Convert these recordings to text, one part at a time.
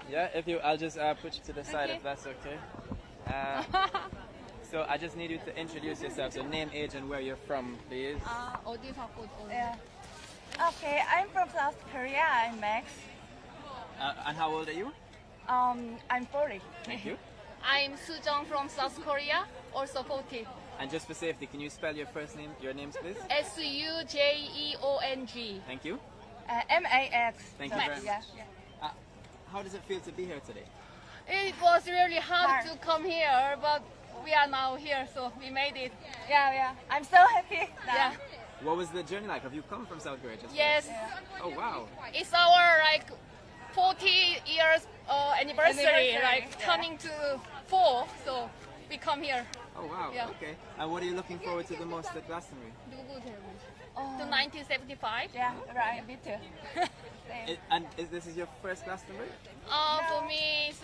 Yeah, if you, I'll just put you to the side if that's okay. So I just need you to introduce yourself. So name, age, and where you're from, please. Yeah. Okay, I'm from South Korea. I'm Max. And how old are you? I'm 40. Thank you. I'm Sujong from South Korea, also 40. And just for safety, can you spell your first name, your names, please? Sujeong. Thank you. MAX. Thank you very much. Yeah. How does it feel to be here today? It was really hard to come here, but we are now here, so we made it. Yeah. I'm so happy now. Yeah. What was the journey like? Have you come from South Korea? Yes. Oh wow. It's our 40 years anniversary, turning to 4, so we come here. Oh wow. Yeah. Okay. And what are you looking forward to the most at Glastonbury? To 1975. Yeah, right. Me too. And this is your first Glastonbury? For me, it's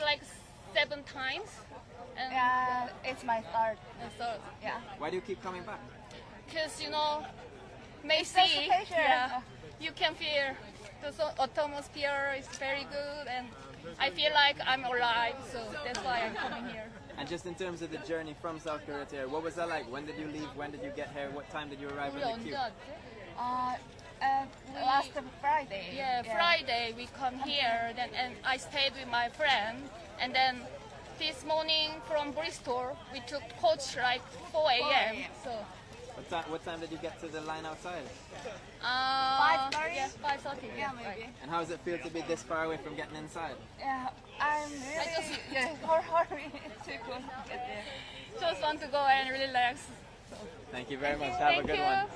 7 times. And Yeah, it's my third. so, Yeah. Why do you keep coming back? because may see, Anticipation. you can feel the atmosphere is very good, and I feel like I'm alive, so that's why I'm coming here. And just in terms of the journey from South Korea to here, what was that like? When did you leave? When did you get here? What time did you arrive in the queue? Last Friday. Yeah, Friday we come here, and I stayed with my friend, and then this morning from Bristol we took coach 4 a.m. So. What time did you get to the line outside? 5:30? Yeah, 5:30. Yeah, maybe. And how does it feel to be this far away from getting inside? Yeah, I'm really hurry to go get there. Just want to go and relax. Thank you very much. Have a good one.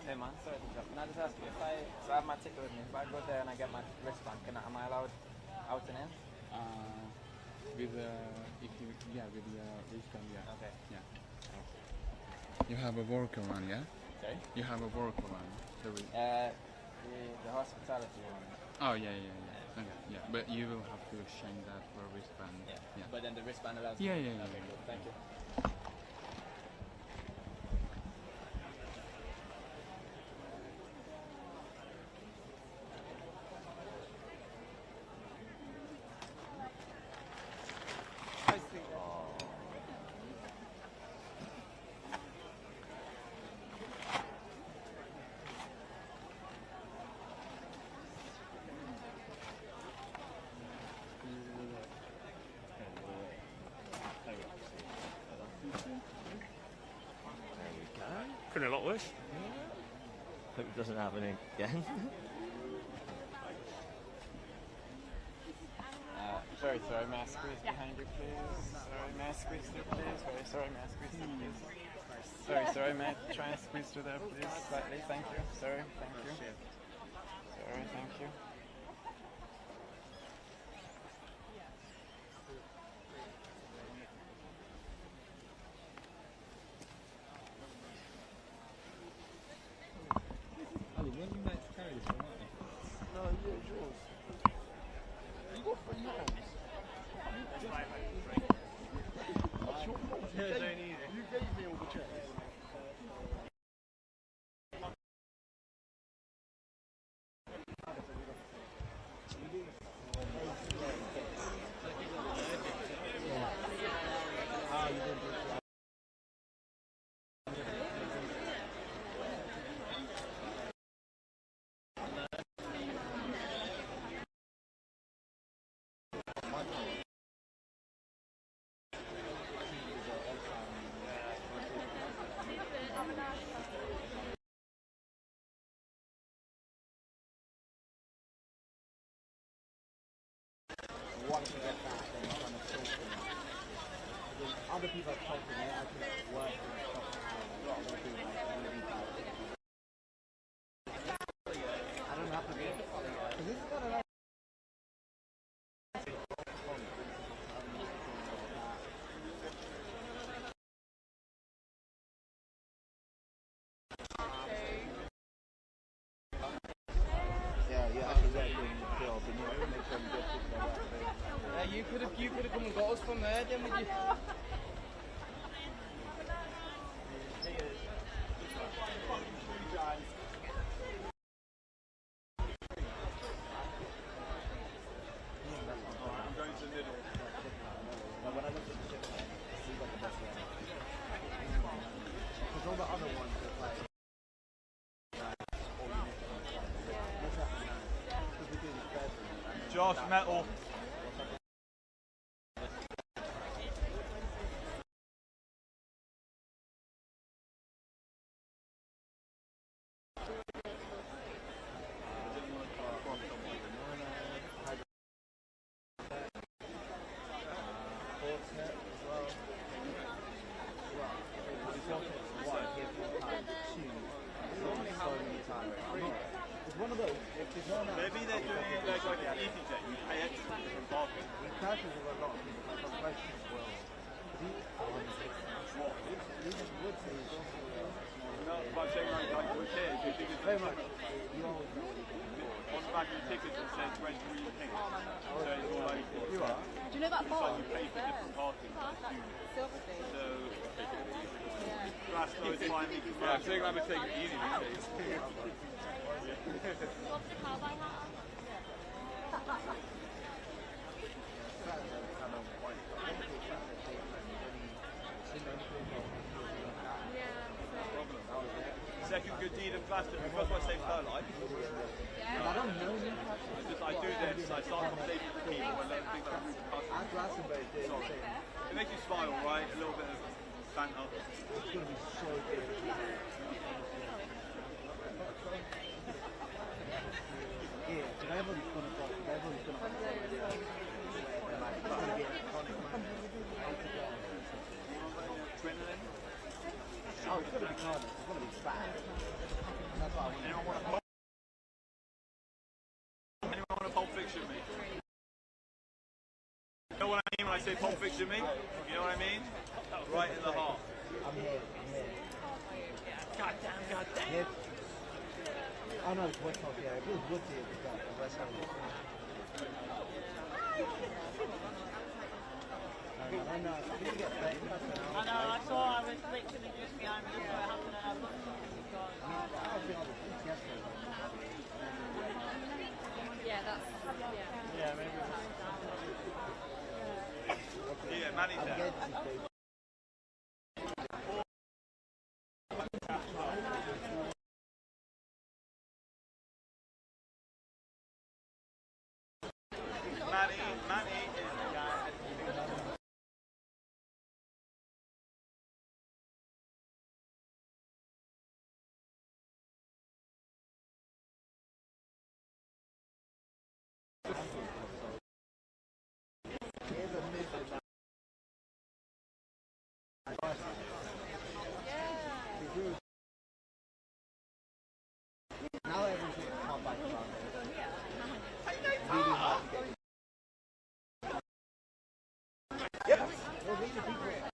Hey man, sorry to interrupt. Can I just ask you, so I have my ticket with me, if I go there and I get my wristband, am I allowed out and in? With the wristband, yeah. Okay. Yeah. You have a worker one, yeah? Sorry? You have a worker one. The hospitality one. Oh yeah. Okay, yeah. But you will have to exchange that for a wristband. Yeah. But then the wristband allows Yeah. Okay, cool. Thank you. Could have a lot worse. Hope it doesn't happen again. Very sorry, may I squeeze behind you, please? Sorry, may I squeeze through, please? Very sorry, may I squeeze through, please? Sorry, may I try and squeeze through there, please? Slightly, thank you. Sorry, thank you. Sorry, thank you. Ali, when you like to carry this one, aren't you? No, yeah, it's yours. You got 3 hands. You gave me all the checks. other people have told me they actually work in the shop. I don't have to be. Because this is kind of like. You could have come and got us from there, then would you? Josh, metal. Maybe they're doing it like an easy jet. You pay extra for parking. It clashes with a lot of people. Like, some questions as well. No, but I'm saying like with kids, you think it's Very much. You always know what you can. on the back of the ticket that says rent free ticket. So it's all like You are? Do you know that so bar? you pay for different parking. So Glasgow is finally Yeah, I'm saying I'm going to take it easy these days. Second good deed of Glastonbury, first one saved her life. I don't know you. I do this, I start conversations with people and learn things like root customers. At Glastonbury, It makes you smile, right? A little bit of banter. it's going to be so good. Yeah, so everyone's going to go. Everyone's going to go. It's going to be an iconic moment. Adrenaline. Oh, it's going to be carnage. It's going to be fat. And that's what I want. Anyone want a Pulp Fiction me? You know what I mean when I say Pulp Fiction me? You know what I mean? Right in the heart. I'm here. God damn. Here. Oh no, it's West Ham. Yeah, if it was Woodley, it was that. West Ham. I know. I think you get better. I know, I saw, I was literally just behind me, so I happened and I looked and it was gone. Yeah, that's yeah. Yeah, maybe. Yeah, Manny's there. Now everyone's going to come back around. Yep. Well, these are people.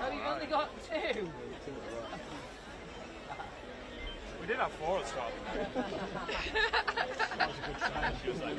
Oh, you've only got two. We did have four at the start. That was a good try. She was like,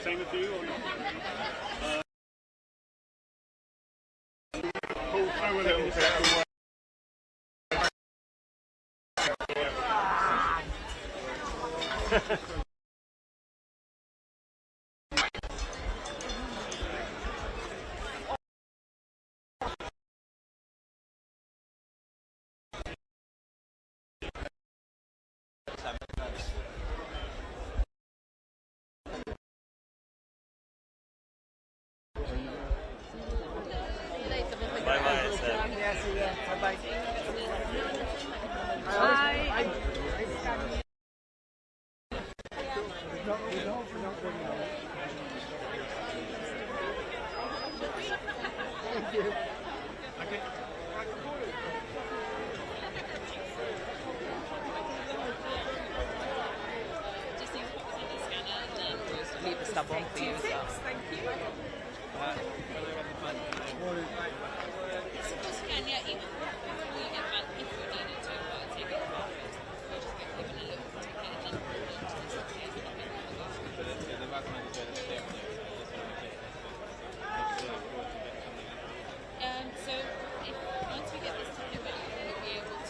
same with you or not? Pull through a little bit. Leave the stuff on for you as well. Thank you. So once we get this together, we'll be able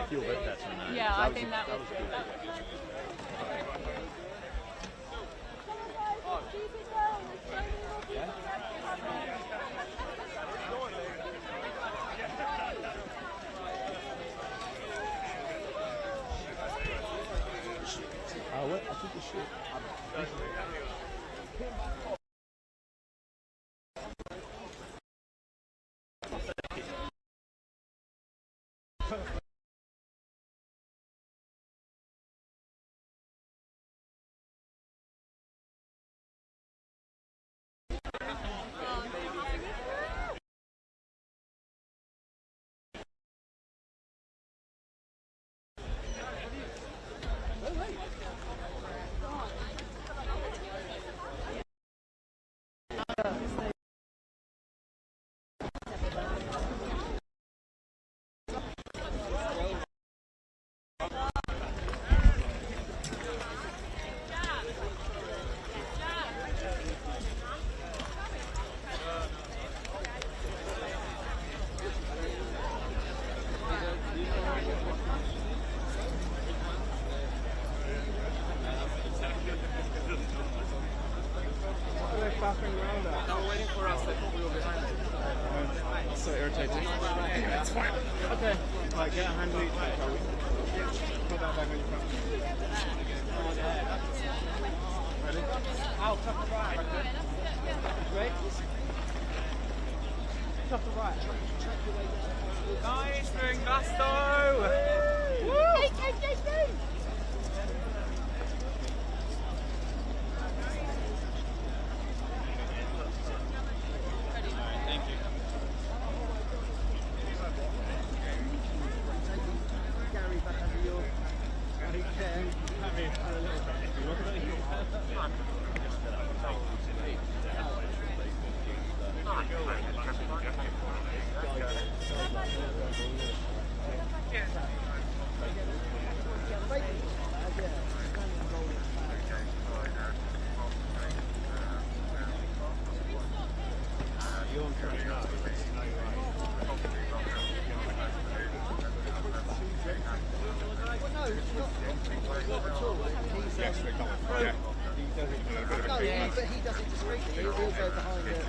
Feel a bit better now. Yeah, I think that was good. I think you should. So irritating. It's fine. Okay. Right, get a handle each, shall we? Put that back on your front. Ready? Out, top the right. Great. Top the right. Nice, we're in Glastonbury! Woo! Yeah, but he does it discreetly. He'll go behind it.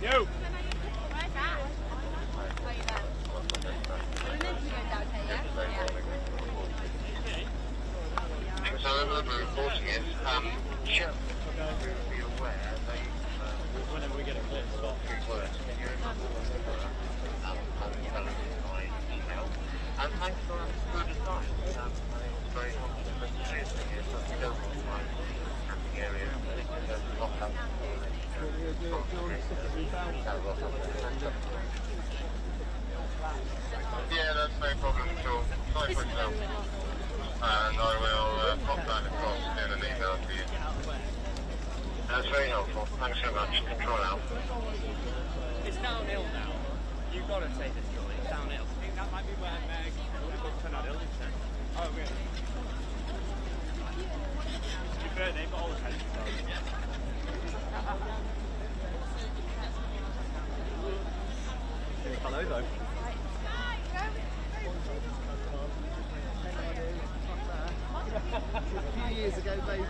Yo! So the reporting is, just to be aware, they Whenever we get a clear spot. words. Can you remember what they were? By email. And thanks for good advice. It's very helpful. But the serious thing is that we don't want to find camping areas that don't lock up. Yeah, that's no problem at all. Sorry for yourself. And I will pop that across in an email to you. That's very helpful. Thanks so much. Control out. It's downhill now. You've got to take this job. It's downhill. I think that might be where Meg would have been turned out Islington. Oh, really? To be fair, they've got all the tension. Hello though. A few years ago, baby.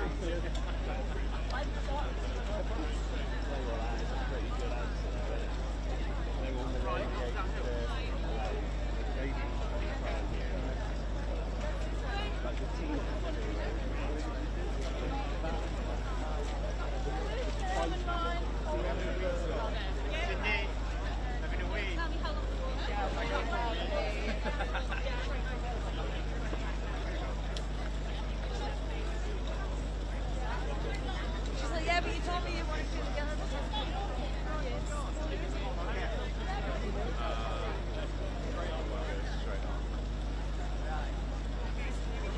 She's like, yeah, but you told me you wanted to do together.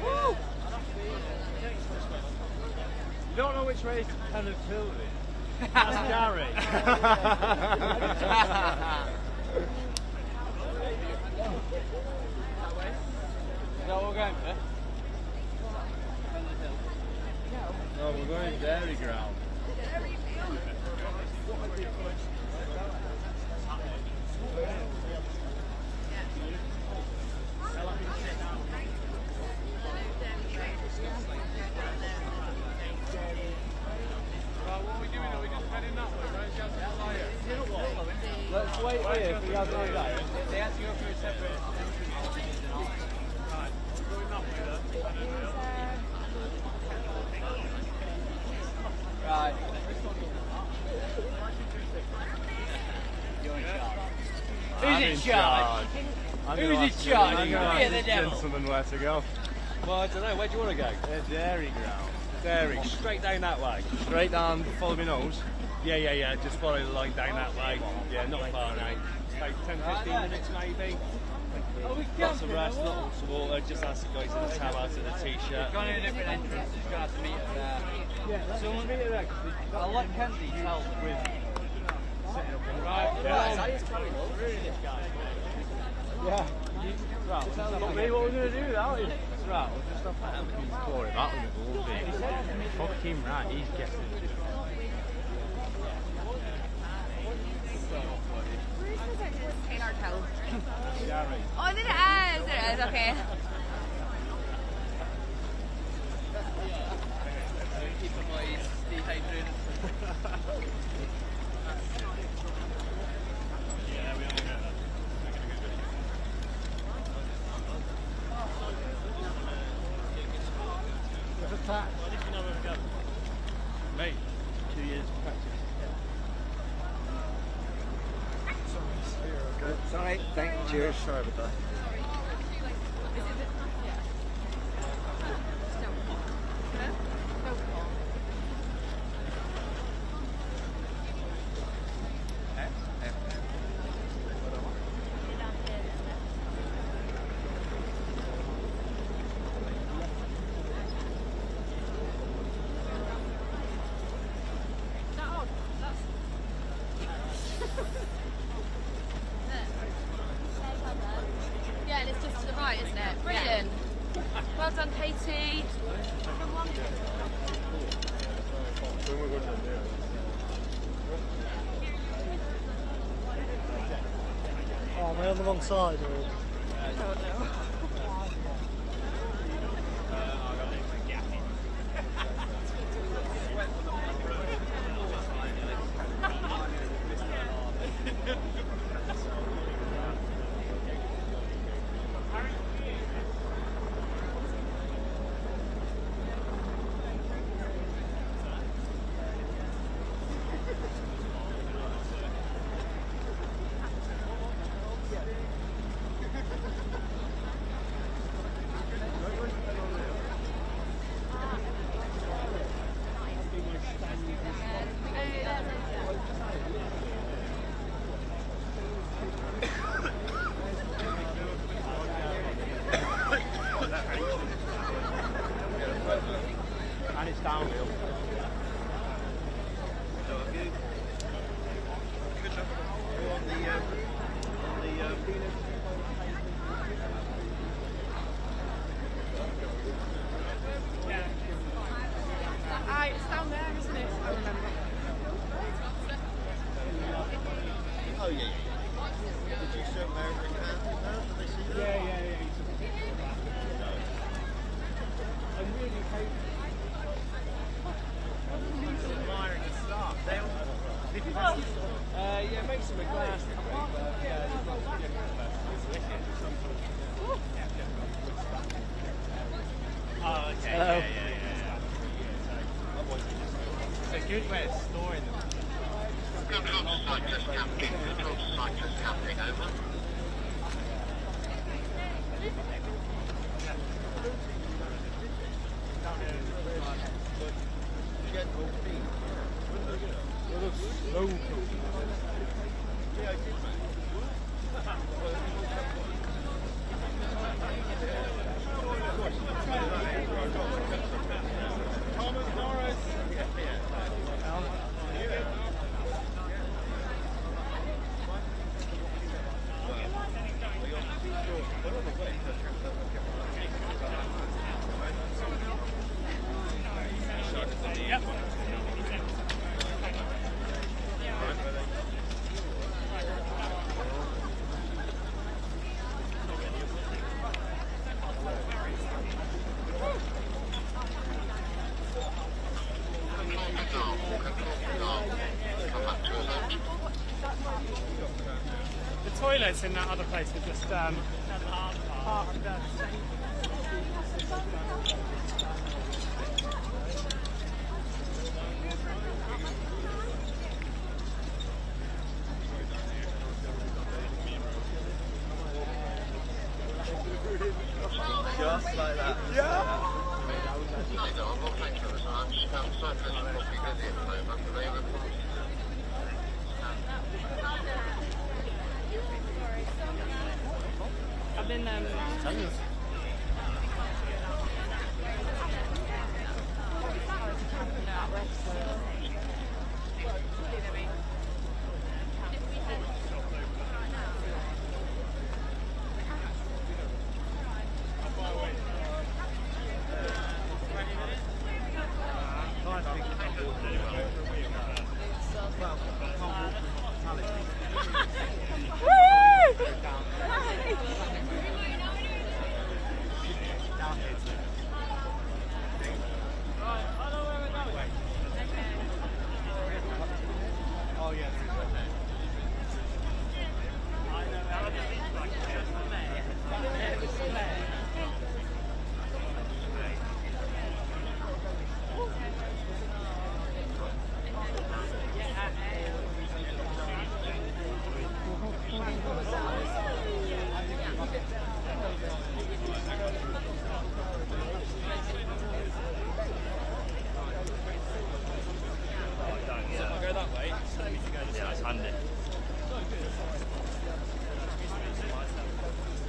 Woo! You don't know which way is kind of Pilton. That's Gary. Is that what we're going for? No, we're going dairy ground. Let's wait here for you guys to go. They have to go through a separate right. You're in charge. Who's in charge? Who's in charge? You're the devil. Gentlemen, where to go? Well, I don't know. Where do you want to go? Dairy ground. Dairy. Straight down that way. Straight down, follow my nose. Yeah. Just follow the line down that way. Yeah, not far now. Take 10-15 minutes maybe. Lots of rest, lots of water. Just ask the guys in the tab out of the t-shirt. Gone in a different entrance, you're going to have to meet her there. Yeah, so we'll meet her there. I like Kennedy's help with setting up the Right, yeah. yeah. Right, not me what we're going to do now. Right, we'll just stop that. He's pouring that on the ball, fuck him right, he's getting it. Oh, there it is, okay. Keep the boys dehydrated. Mate, 2 years practice. Sorry, thank you. Cheers. Sorry about that. Yeah, and it's just to the right, isn't it? Brilliant. Well done, Katie. Oh, am I on the wrong side? Or? I don't know. And it's downhill. It's down there, isn't it? I remember. Oh yeah. Did you serve American hand? Did they see that? Yeah. He took a picture of that. I really hope. Admiring the staff. They all. Yeah, make some of Glastonbury, but yeah, there's lots of different festivals. Oh, okay, yeah. It's a good way of storing them. Control to cyclist camping. Control to cyclist camping, over. The toilets in that other place were just parked there. Just like that. Yeah. I've been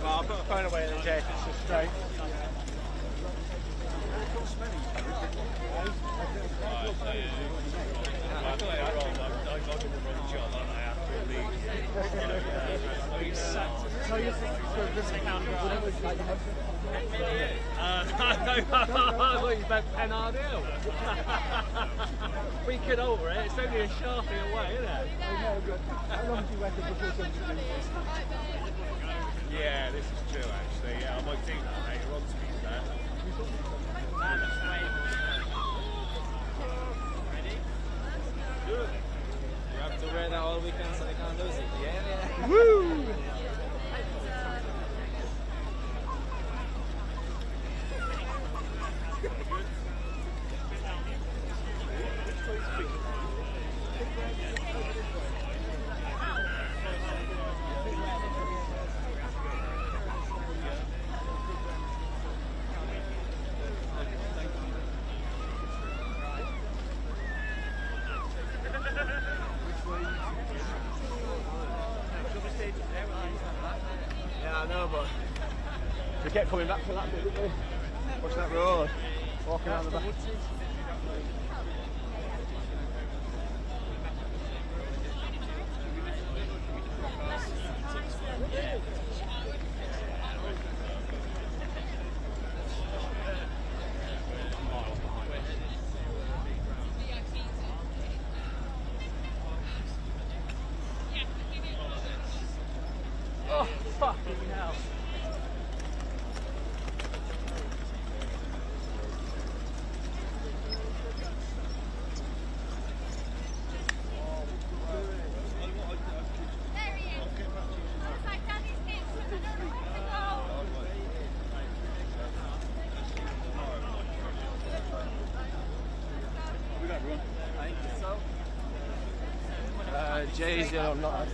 I'll put my phone away in the jet, it's just straight. So you think this account I thought you meant Penardale. We could over it, it's only a sharpie away, isn't it? How long do you reckon before something? Yeah, this is true actually. Yeah, I might do that later on to be fair. Good. You have to wear that all weekend so they can't lose it. Yeah. Woo! Yeah, I know, but we kept coming back for that bit, didn't we? Watching that road, walking around the back. everyone. Thank you, so. Jay's not.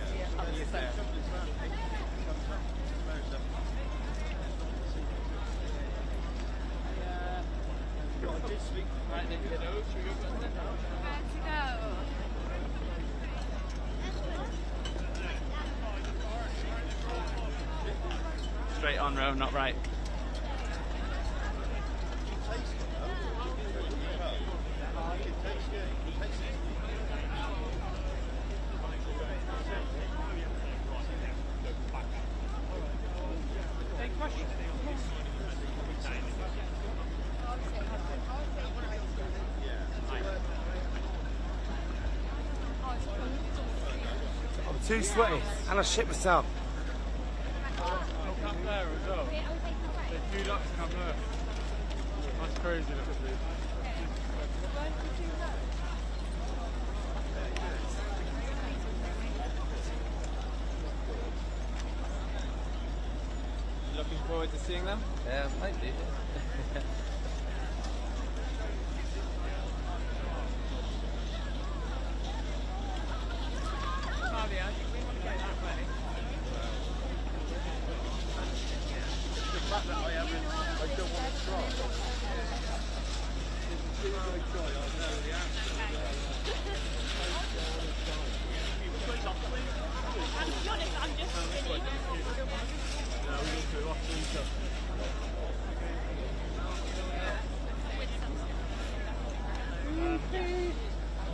Straight on road, not right. I'm too sweaty and I shit myself. Look up there as well. There's 2 ducks come there. That's crazy, look at this. Looking forward to seeing them? Yeah, might be.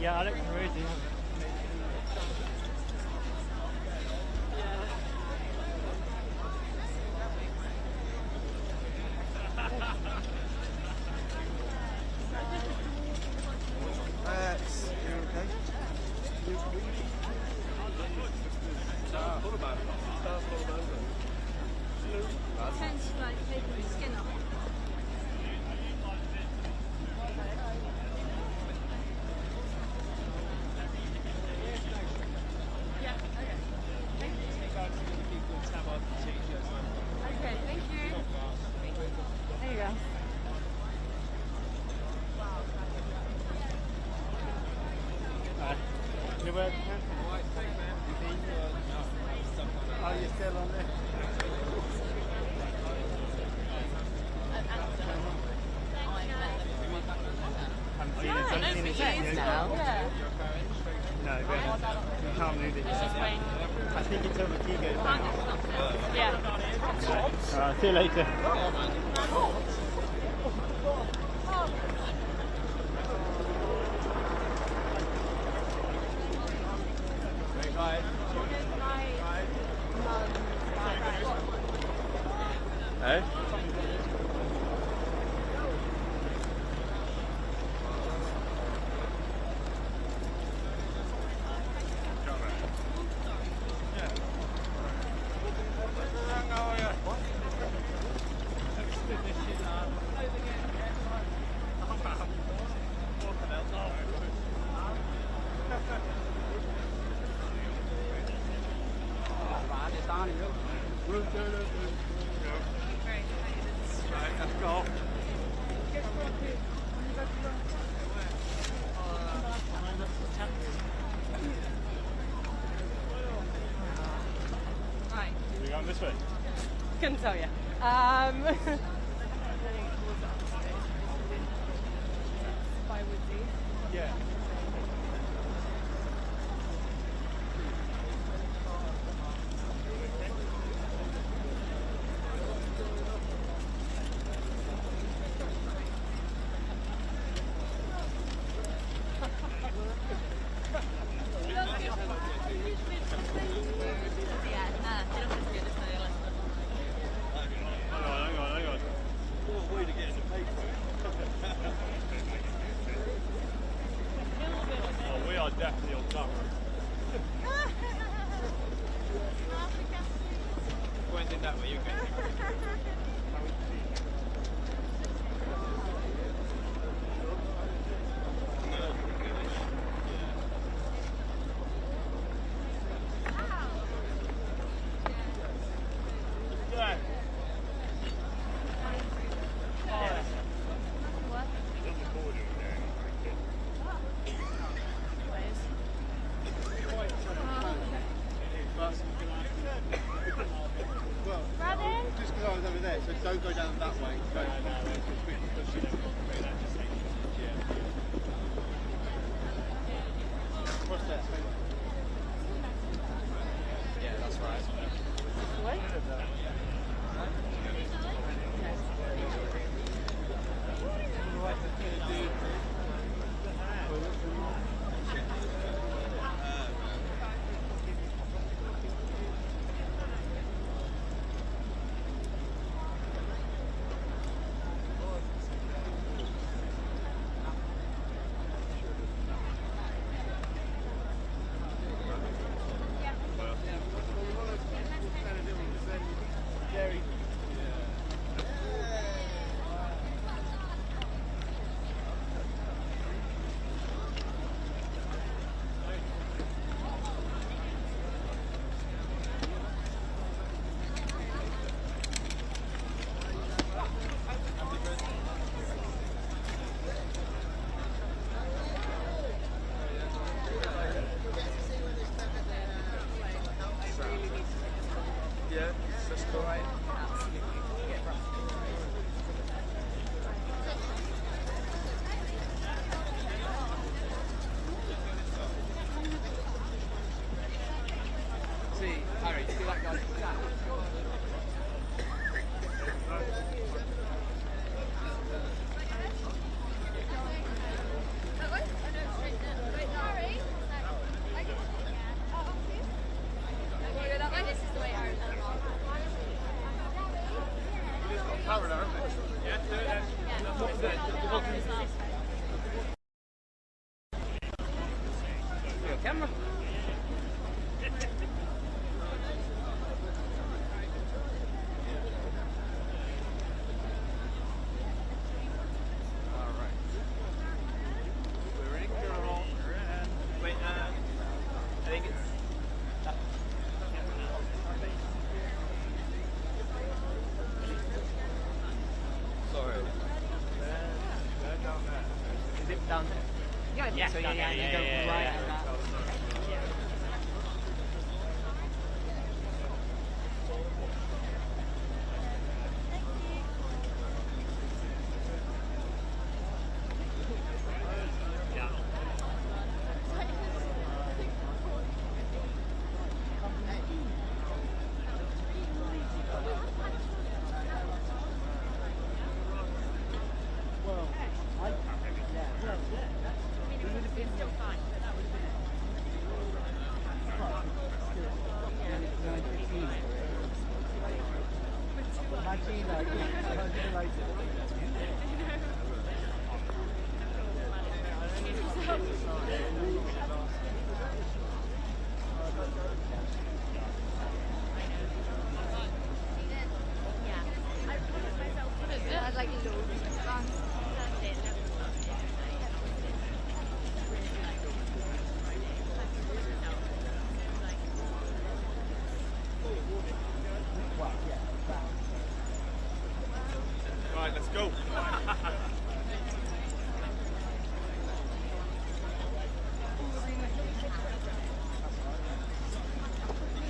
Yeah, I look crazy. Are you still on there? Haven't seen it yet. Now. No, we can't move it. I think it's over Kigo. Yeah. Alright, see you later. Hey? This way. Couldn't tell you. Yeah. Definitely on top. Went in that way, you can. camera. Wait, I think it's... Sorry. Is it down there? Yeah, So you go right at that. Right, let's go.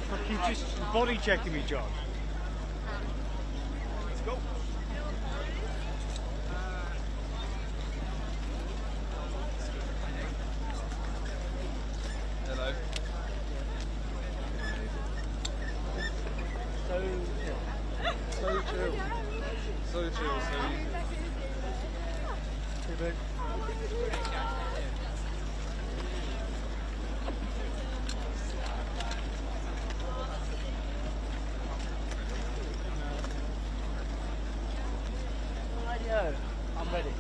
Fuck, you just body checking me, John. Let's go. Hello. So chill. So chill, so easy. Hey, babe. Radio. I'm ready.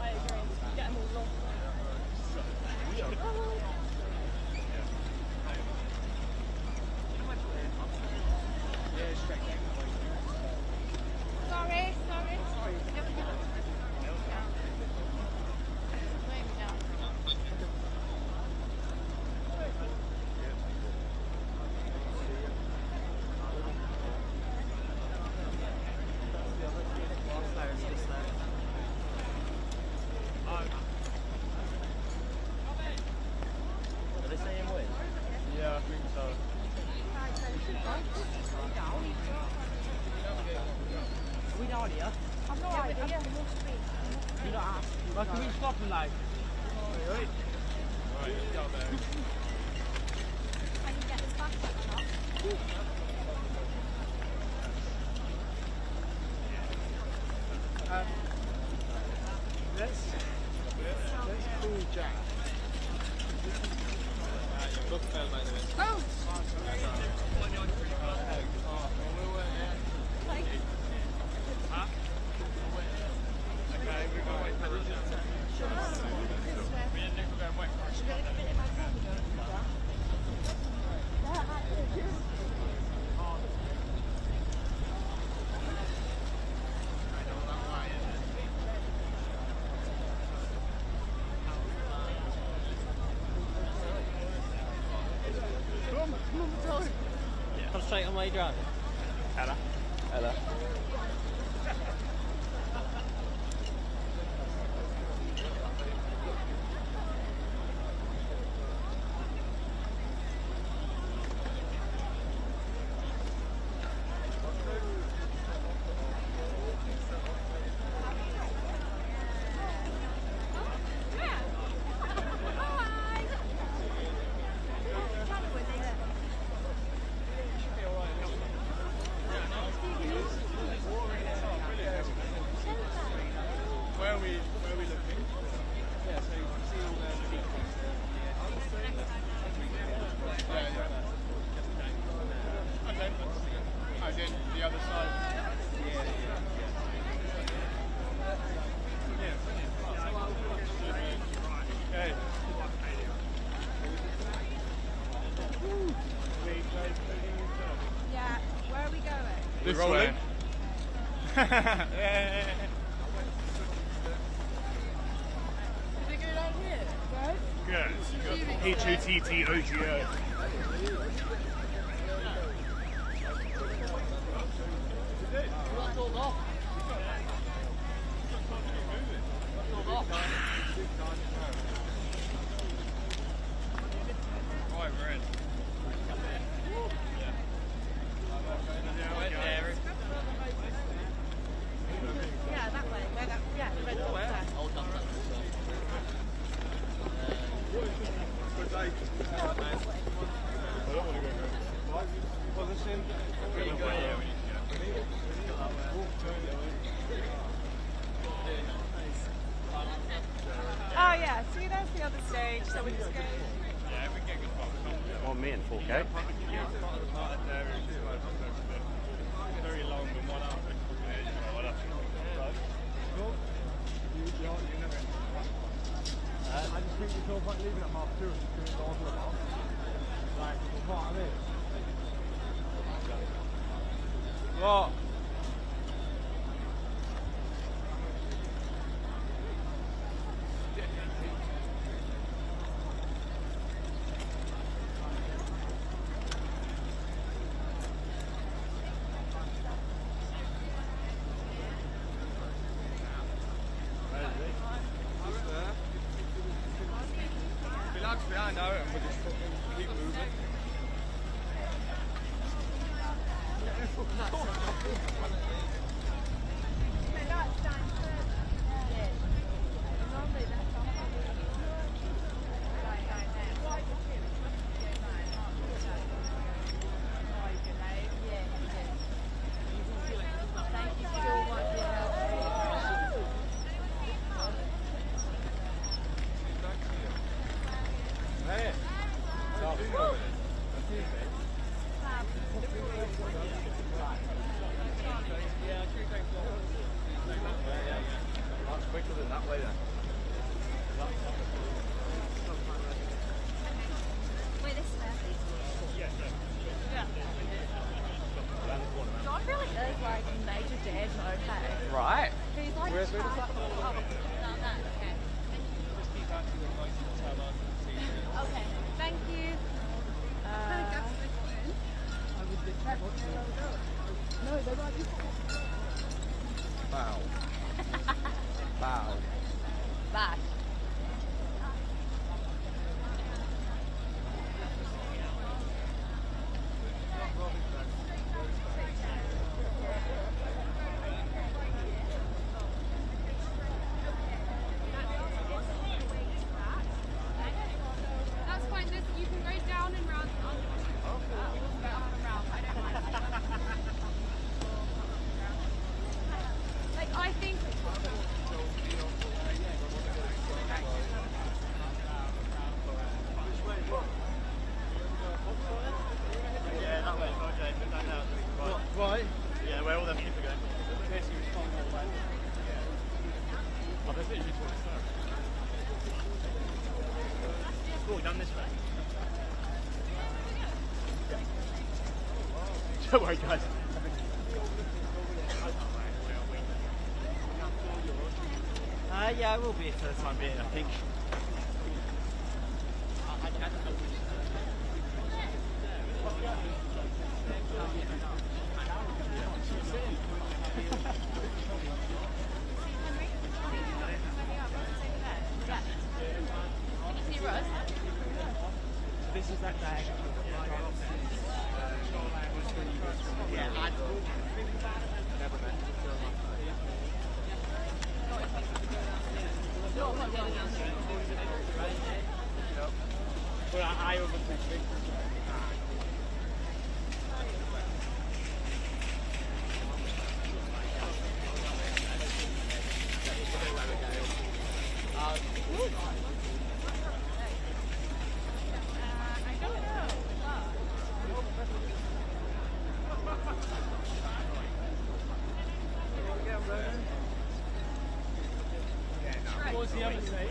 I agree. Get them all long. Sorry. Are they saying when? Yeah, I think so. We know idea. I've no idea. You not asked. Like, can we stop and like... Right, down there. I can get this back Let's call Jack. Look fell, by the way. Oh! Okay, we're going to wait for the me and Nick are going to wait for Concentrate on where you're driving. Ella. Ella. This rolling? way. Yeah. Is it good out here? Good. H-O-T-T-O-G-O. Right, we're in. Yeah, that way. Where that? Yeah, the red dot there. Oh yeah, see that's the other stage, so we just go. Yeah, we get good photos. 1 minute 4K. Very long and one up. I just think it's all like leaving at 2:30 and just doing it all the time. Like, what I mean? What? Relax behind now and we'll just keep moving. Quicker than that way then. Wait, this way. John really is like major dad mode, hey? Right. He's like Where's the okay. Okay, thank you. Wow. Wow. Back. That's fine. You can go down and round. Up and round. I don't mind. Like I think. Yeah, that way. Okay, down now. Right. Yeah, where all them people going? Oh, there's literally oh, down this way. Don't worry, guys. Yeah, I will be for the time being, I think. This is that day. Yeah, well, I overthink. What's the other side?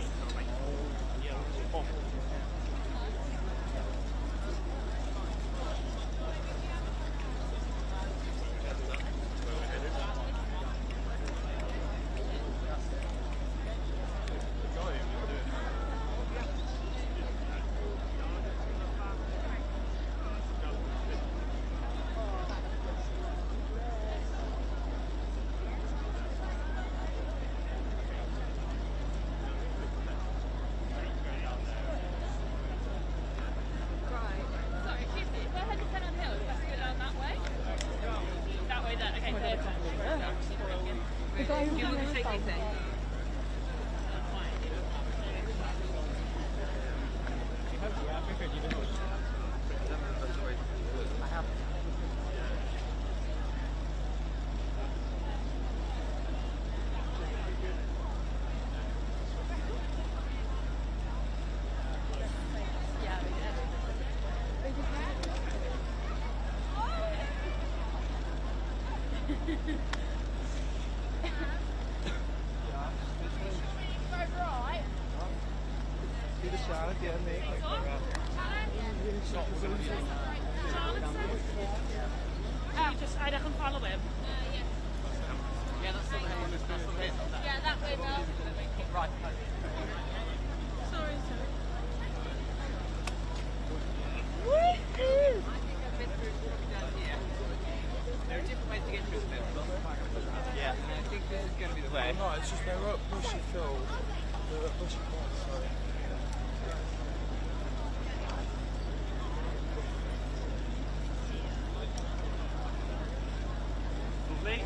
I can follow him. Yeah, that's the way. Yeah, that way now. Right. Sorry. There are different ways to get through the middle. Yeah, and I think this is going to be the way. No, it's just they're up bushy field. They're up bushy field, sorry. Lovely.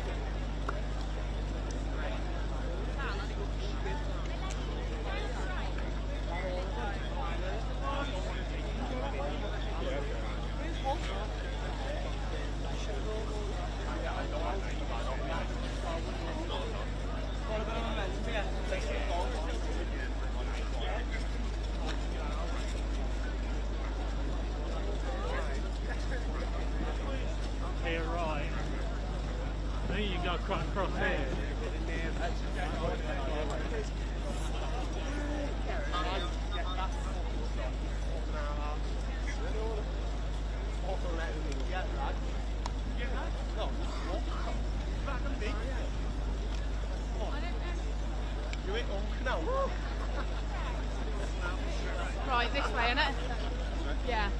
Here, right. I think you got quite across here. Right, this way, innit? Yeah.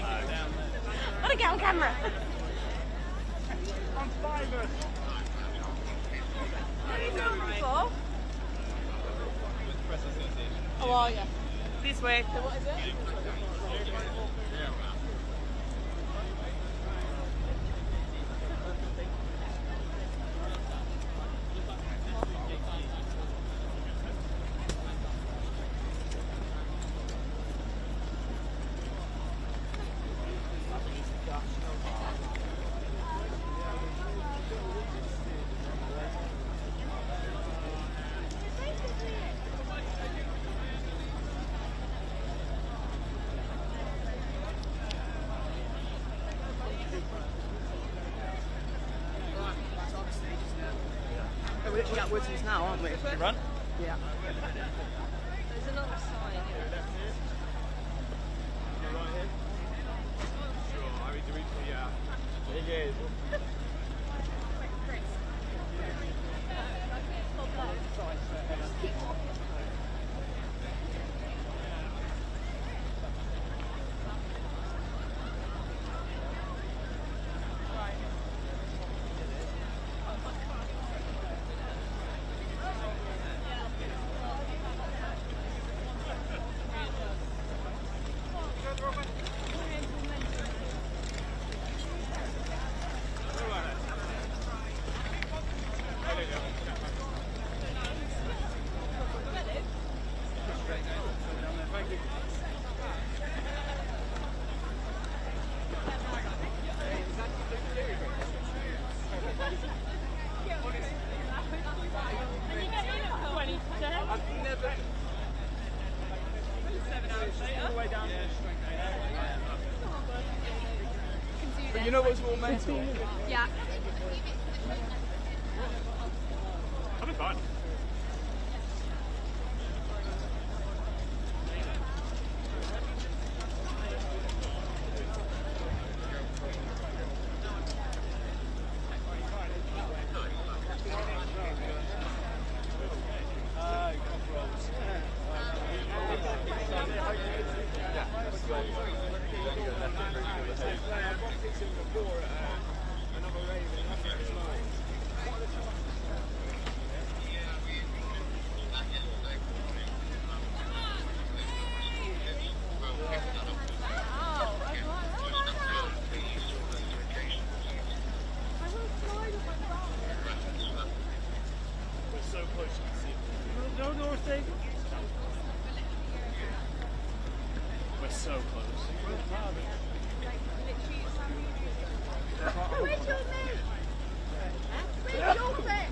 I want to get on camera. I'm famous. Have you filmed before? Oh, are you? This way. So what is it? We're literally at Woodlands now, aren't we? Run? Yeah. There's another sign here. All the way down. But you know what's more mental? Yeah. I'll be fine. We're so close. Where's your name? Where's your thing?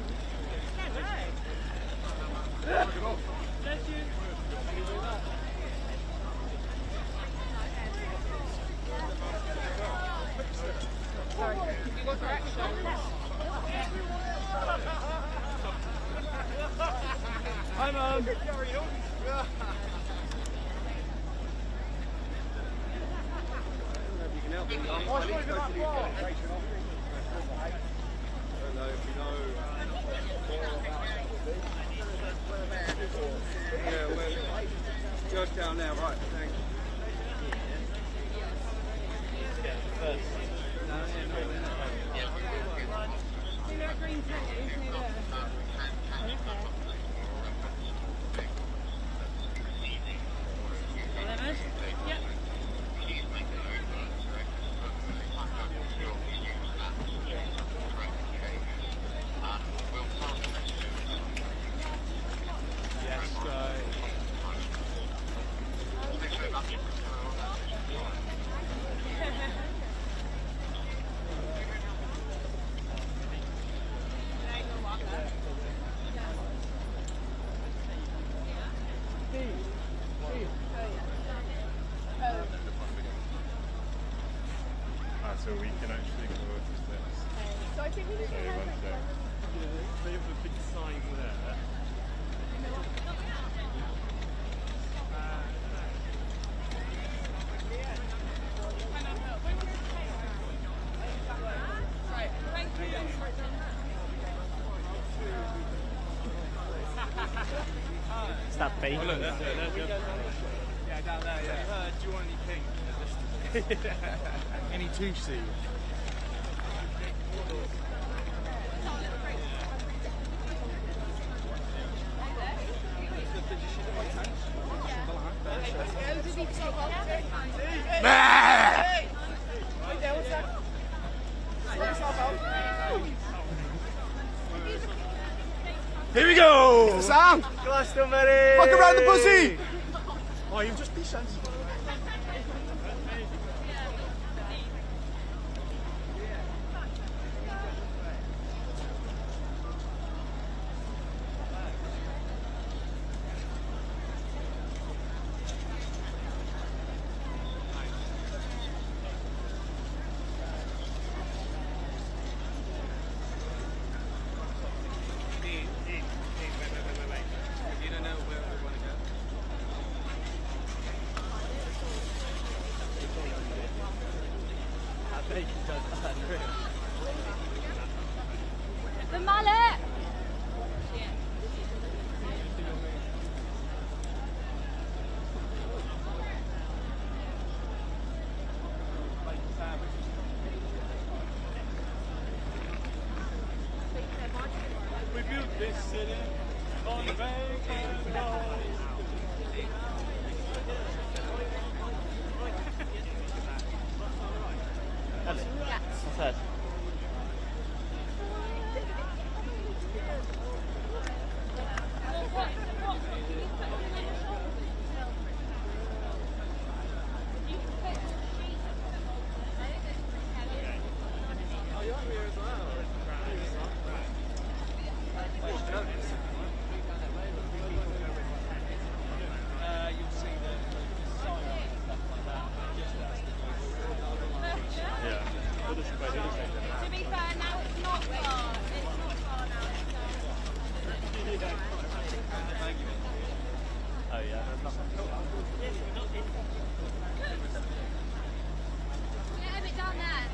Sorry, have you got directions? Hi, Mum. Just down there, right, thanks. So we can actually go to this. So I think we need to have like They have a big sign there. It's that bacon. Oh, look, that's it. Yeah, down there, yeah. Do you want any pink? Any 2C? Here we go! It's the sound! Glastonbury! Fuck around the pussy! Oh, you just be sensible. You don't know where we want to go? I bet he does that, really. The mallet! We built this city on the bank of the Nile. What's that? a bit down there.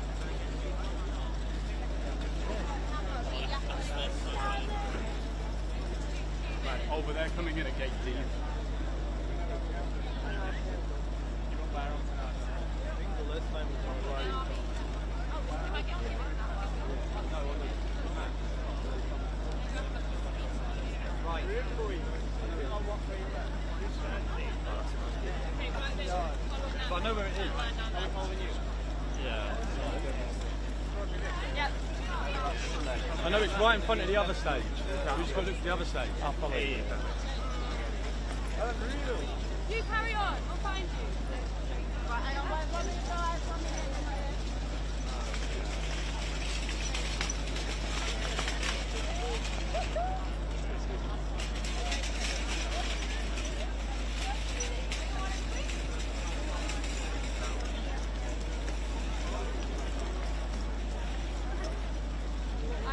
Right, over there, coming in at gate D. But I know where it is. Are we following you? Yep. I know it's right in front of the other stage. We just got to look at the other stage. I'll follow you. You carry on, we'll find you. Right, hang on, 1 minute, guys, 1 minute.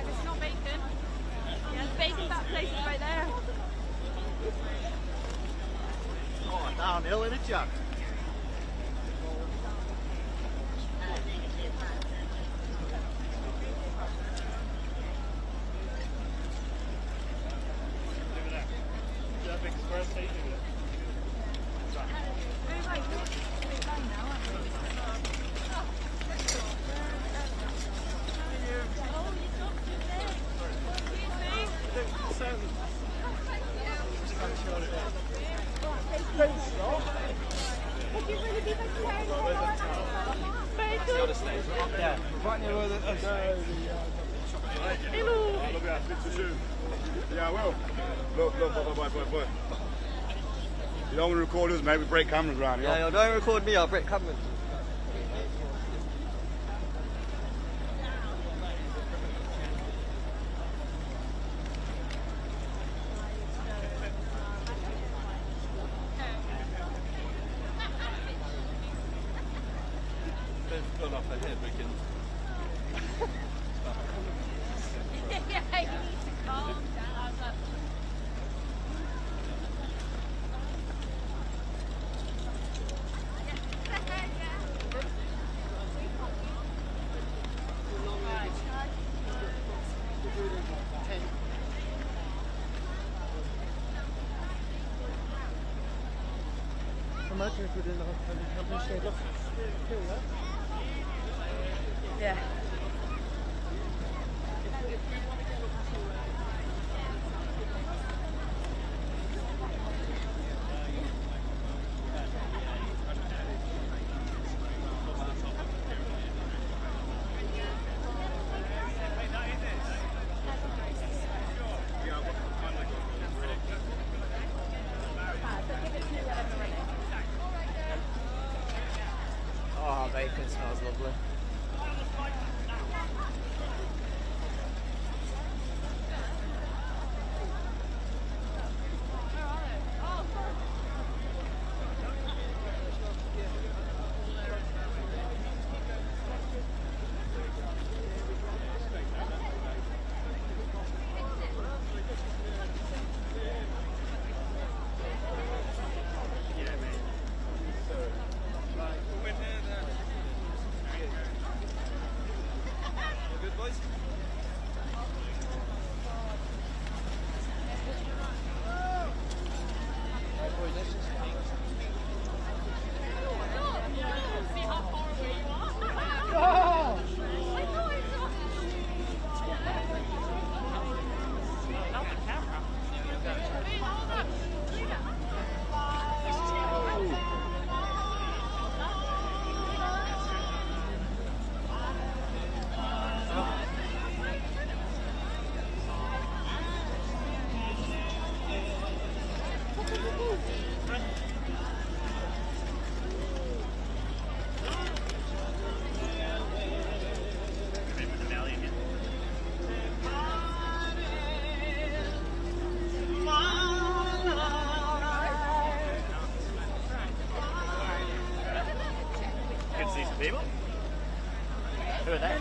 It's not bacon. Yeah, bacon, that place is right there. Oh, downhill in a jug. Yeah, right near where the... Hello! Look at that, bits of shoe. Yeah, I will. Look, boy. You don't want to record us, mate, we break cameras around here. Yeah, don't record me, I'll break cameras. They've gone off ahead, we can... Yeah, you need to calm down. Imagine if we didn't have any company stayed off. Yeah. Oh, bacon smells lovely. People? Who are they?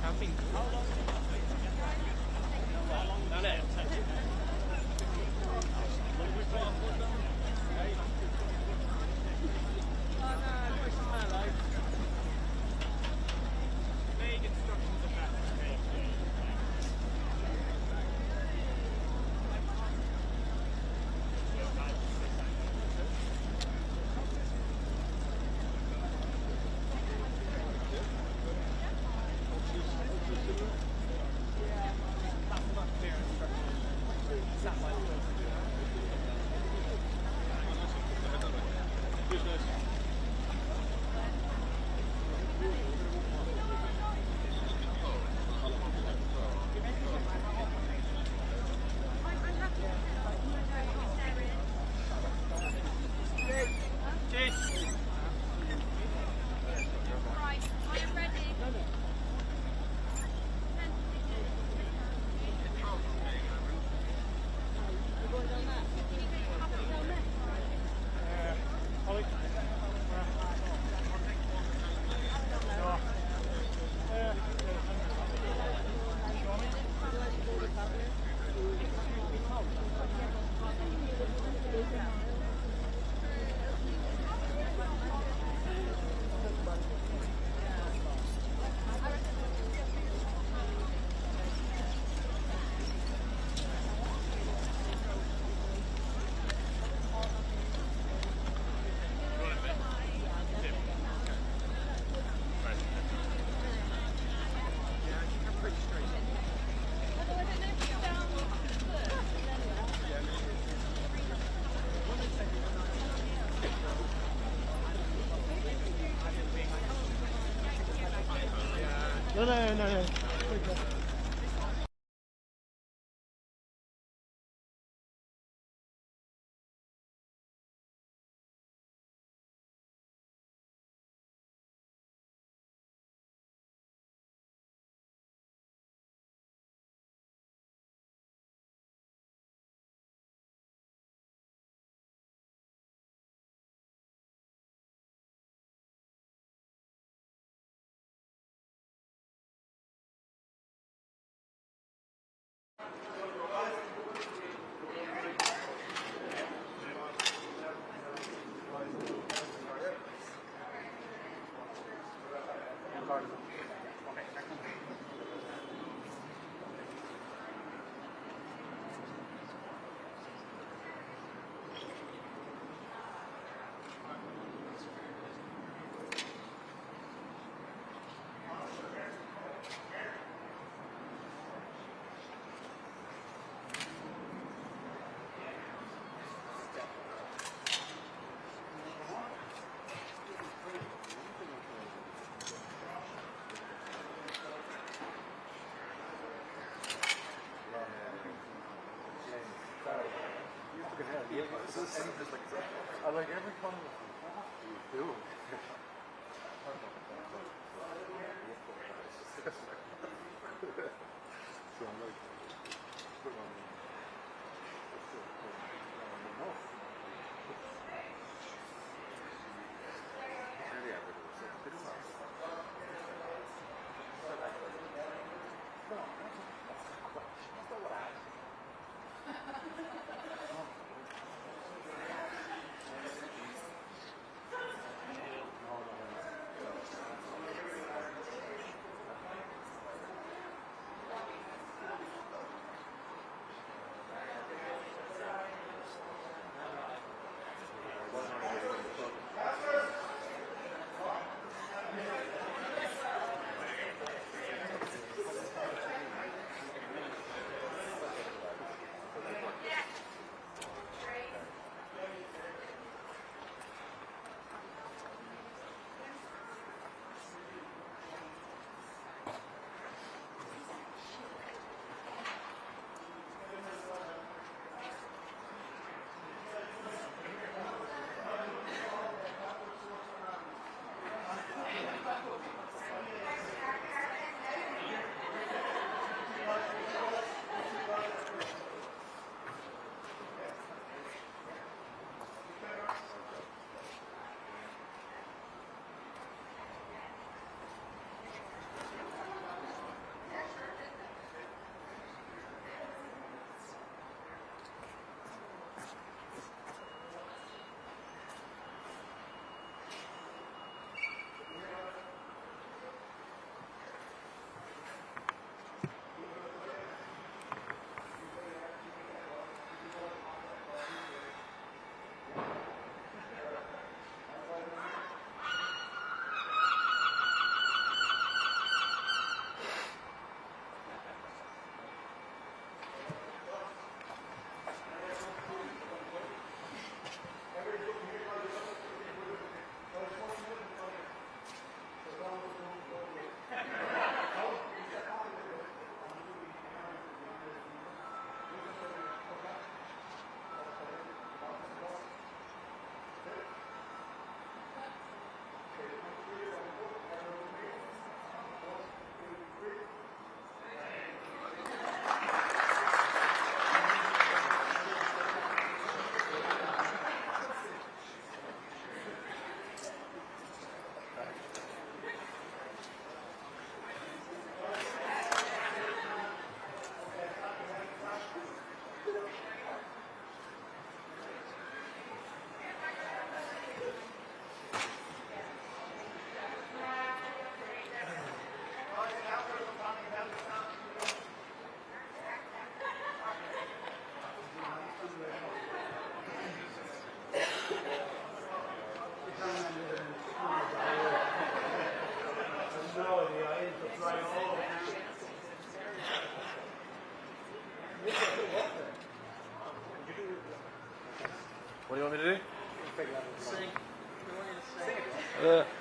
camping. Down it. No. I like every corner of you do.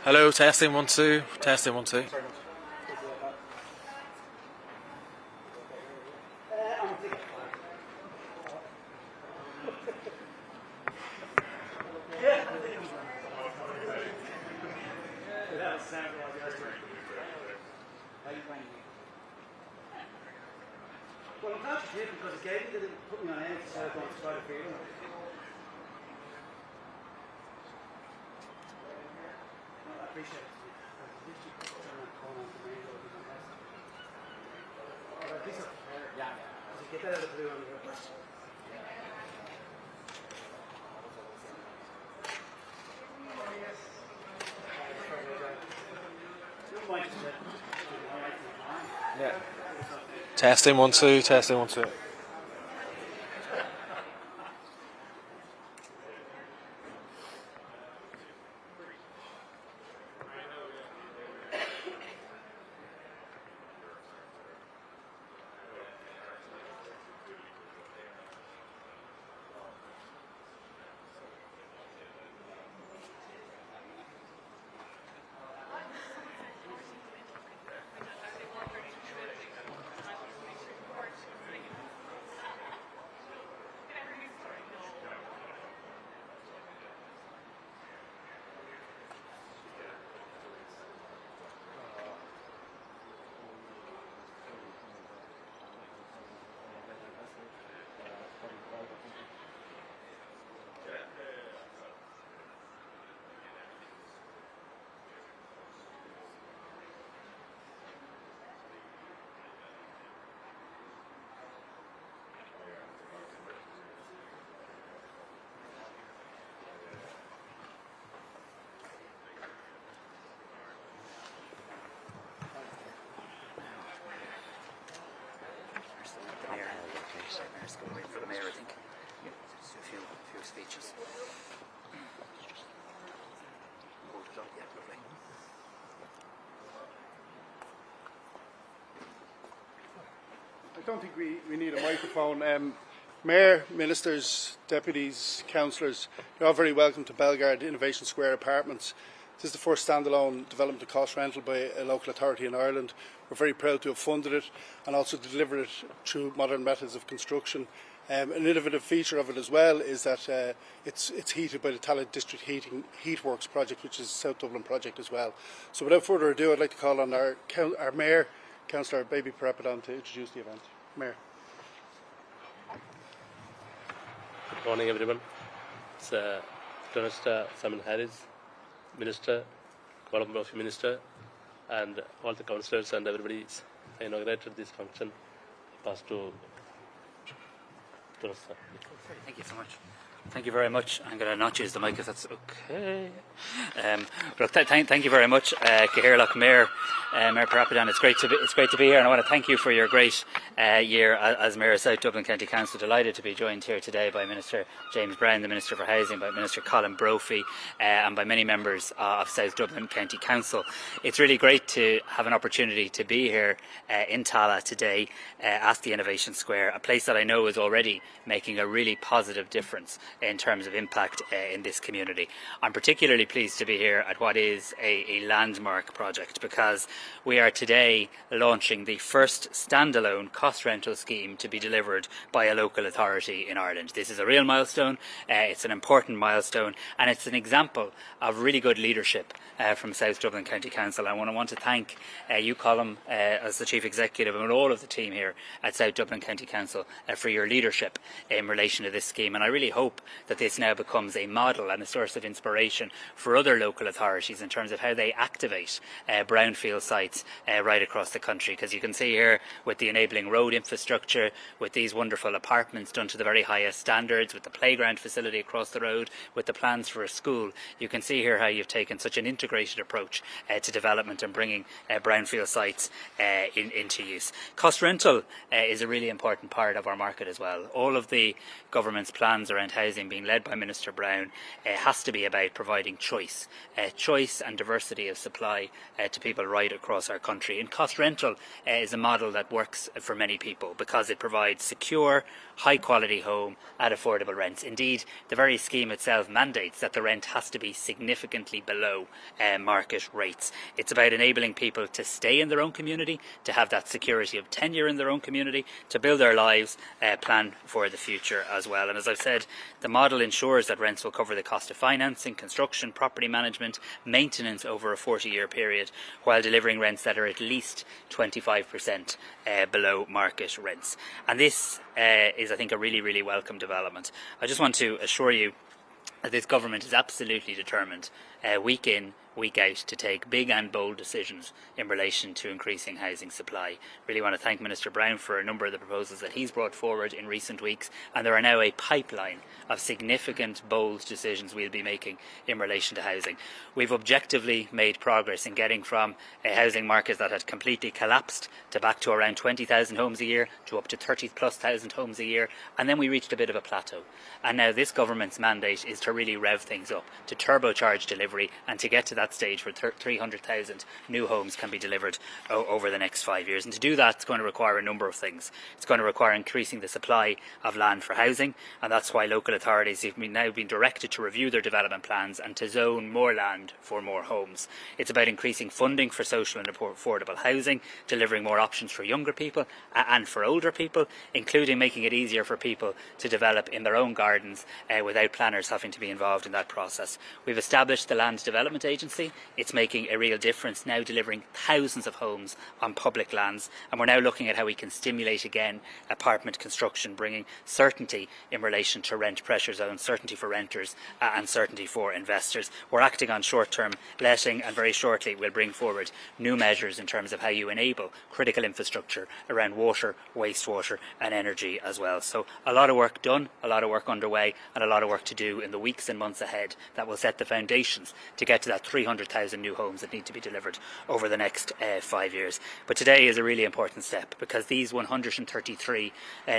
Hello, testing 1 2, testing 1 2. Well, I'm glad you did because it gave me the put me on edge so I don't try to feel it. I appreciate it. Yeah. Get that out of the blue on the first. Yeah. Testing 1 2, testing 1 2. For the mayor, I think. Just a few speeches. I don't think we need a microphone. Mayor, ministers, deputies, councillors, you're all very welcome to Bellegarde Innovation Square Apartments. This is the first standalone development of cost rental by a local authority in Ireland. We're very proud to have funded it and also delivered it through modern methods of construction. An innovative feature of it as well is that it's heated by the Tallaght District Heatworks project, which is a South Dublin project as well. So without further ado, I'd like to call on our Mayor, Councillor Baby Parapadon, to introduce the event. Mayor. Good morning, everyone. It's Minister Simon Harris, Minister, Column of Minister, and all the councillors and everybody. I inaugurated this function. Pass to Minister. Thank you so much. Thank you very much. I'm going to not use the mic if that's okay. But thank you very much, Cahirlock Mayor, Mayor Parapadon. It's great to be here, and I want to thank you for your great year as Mayor of South Dublin County Council. Delighted to be joined here today by Minister James Brown, the Minister for Housing, by Minister Colin Brophy, and by many members of South Dublin County Council. It's really great to have an opportunity to be here in Tallaght today at the Innovation Square, a place that I know is already making a really positive difference in terms of impact in this community. I'm particularly pleased to be here at what is a landmark project, because we are today launching the first standalone cost rental scheme to be delivered by a local authority in Ireland. This is a real milestone, it's an important milestone, and it's an example of really good leadership from South Dublin County Council. I want to thank you, Colin, as the Chief Executive, and all of the team here at South Dublin County Council for your leadership in relation to this scheme, and I really hope that this now becomes a model and a source of inspiration for other local authorities in terms of how they activate brownfield sites right across the country, because you can see here with the enabling road infrastructure, with these wonderful apartments done to the very highest standards, with the playground facility across the road, with the plans for a school, you can see here how you've taken such an integrated approach to development and bringing brownfield sites into use. Cost rental is a really important part of our market as well. All of the government's plans around housing housing being led by Minister Brown has to be about providing choice and diversity of supply to people right across our country. And cost rental is a model that works for many people because it provides secure, high quality home at affordable rents. Indeed, the very scheme itself mandates that the rent has to be significantly below market rates. It's about enabling people to stay in their own community, to have that security of tenure in their own community, to build their lives, plan for the future as well. And as I've said, the model ensures that rents will cover the cost of financing, construction, property management, maintenance over a 40-year period, while delivering rents that are at least 25% below market rents. And this is, I think, a really, really welcome development. I just want to assure you that this government is absolutely determined, week in, week out, to take big and bold decisions in relation to increasing housing supply. Really want to thank Minister Brown for a number of the proposals that he's brought forward in recent weeks, and there are now a pipeline of significant, bold decisions we'll be making in relation to housing. We've objectively made progress in getting from a housing market that had completely collapsed to back to around 20,000 homes a year to up to 30,000+ homes a year, and then we reached a bit of a plateau. And now this government's mandate is to really rev things up, to turbocharge delivery, and to get to that stage where 300,000 new homes can be delivered over the next 5 years. And to do that, it's going to require a number of things. It's going to require increasing the supply of land for housing, and that's why local authorities have now been directed to review their development plans and to zone more land for more homes. It's about increasing funding for social and affordable housing, delivering more options for younger people and for older people, including making it easier for people to develop in their own gardens without planners having to be involved in that process. We've established the Land Development Agency. It's making a real difference, now delivering thousands of homes on public lands, and we're now looking at how we can stimulate again apartment construction, bringing certainty in relation to rent pressure zones, certainty for renters and certainty for investors. We're acting on short-term letting, and very shortly we'll bring forward new measures in terms of how you enable critical infrastructure around water, wastewater and energy as well. So a lot of work done, a lot of work underway, and a lot of work to do in the weeks and months ahead that will set the foundations to get to that 300,000 new homes that need to be delivered over the next 5 years. But today is a really important step, because these 133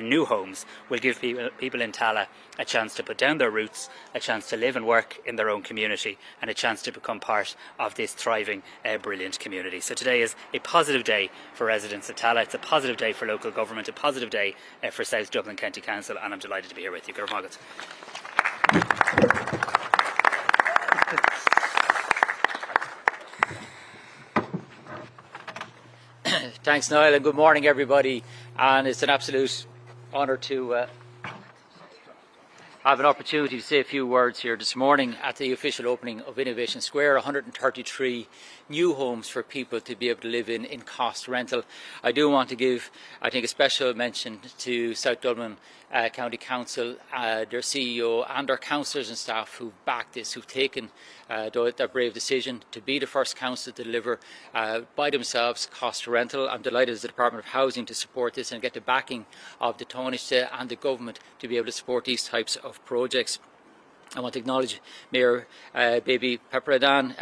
new homes will give people in Tallaght a chance to put down their roots, a chance to live and work in their own community, and a chance to become part of this thriving, brilliant community. So today is a positive day for residents of Tallaght. It's a positive day for local government, a positive day for South Dublin County Council, and I'm delighted to be here with you. Good morning. Thanks, Niall, and good morning, everybody. And it's an absolute honour to have an opportunity to say a few words here this morning at the official opening of Innovation Square. 133 new homes for people to be able to live in cost rental. I do want to give, I think, a special mention to South Dublin County Council, their CEO and their councillors and staff who've backed this, who've taken that brave decision to be the first council to deliver by themselves cost rental. I'm delighted as the Department of Housing to support this and get the backing of the Taoiseach and the government to be able to support these types of projects. I want to acknowledge Mayor Baby Pepperadan,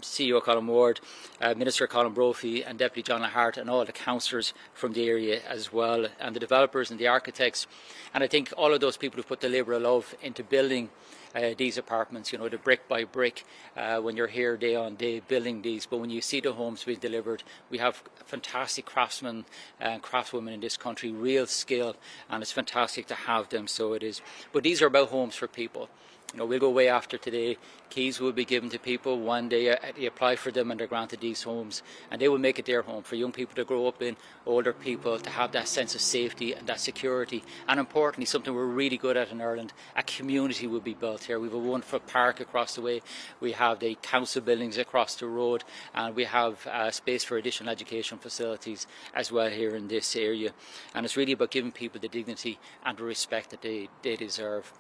CEO Colin Ward, Minister Colin Brophy and Deputy John Hart, and all the councillors from the area as well, and the developers and the architects. And I think all of those people who've put the labour of love into building these apartments, you know, the brick by brick, when you're here day on day building these. But when you see the homes being delivered, we have fantastic craftsmen and craftswomen in this country, real skill, and it's fantastic to have them, so it is. But these are about homes for people. You know, we'll go way after today. Keys will be given to people. One day they apply for them and they're granted these homes, and they will make it their home for young people to grow up in, older people to have that sense of safety and that security. And importantly, something we're really good at in Ireland, a community will be built here. We have a wonderful park across the way. We have the council buildings across the road, and we have space for additional education facilities as well here in this area. And it's really about giving people the dignity and the respect that they deserve.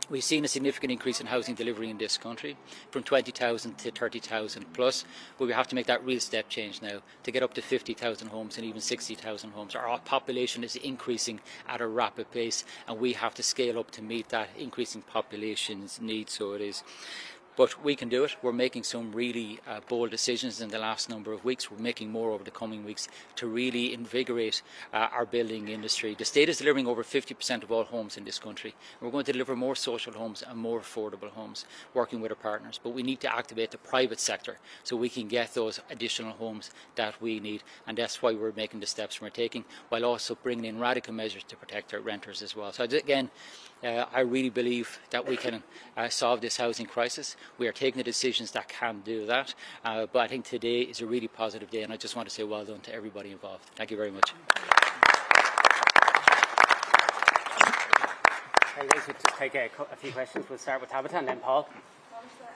We've seen a significant increase in housing delivery in this country, from 20,000 to 30,000 plus, but we have to make that real step change now to get up to 50,000 homes and even 60,000 homes. Our population is increasing at a rapid pace, and we have to scale up to meet that increasing population's needs, so it is. But we can do it. We're making some really bold decisions in the last number of weeks. We're making more over the coming weeks to really invigorate our building industry. The state is delivering over 50% of all homes in this country. We're going to deliver more social homes and more affordable homes, working with our partners. But we need to activate the private sector so we can get those additional homes that we need. And that's why we're making the steps we're taking, while also bringing in radical measures to protect our renters as well. So again, I really believe that we can solve this housing crisis. We are taking the decisions that can do that. But I think today is a really positive day, and I just want to say well done to everybody involved. Thank you very much. Okay, guys, we'll just take a few questions. We'll start with Tabitha and then Paul.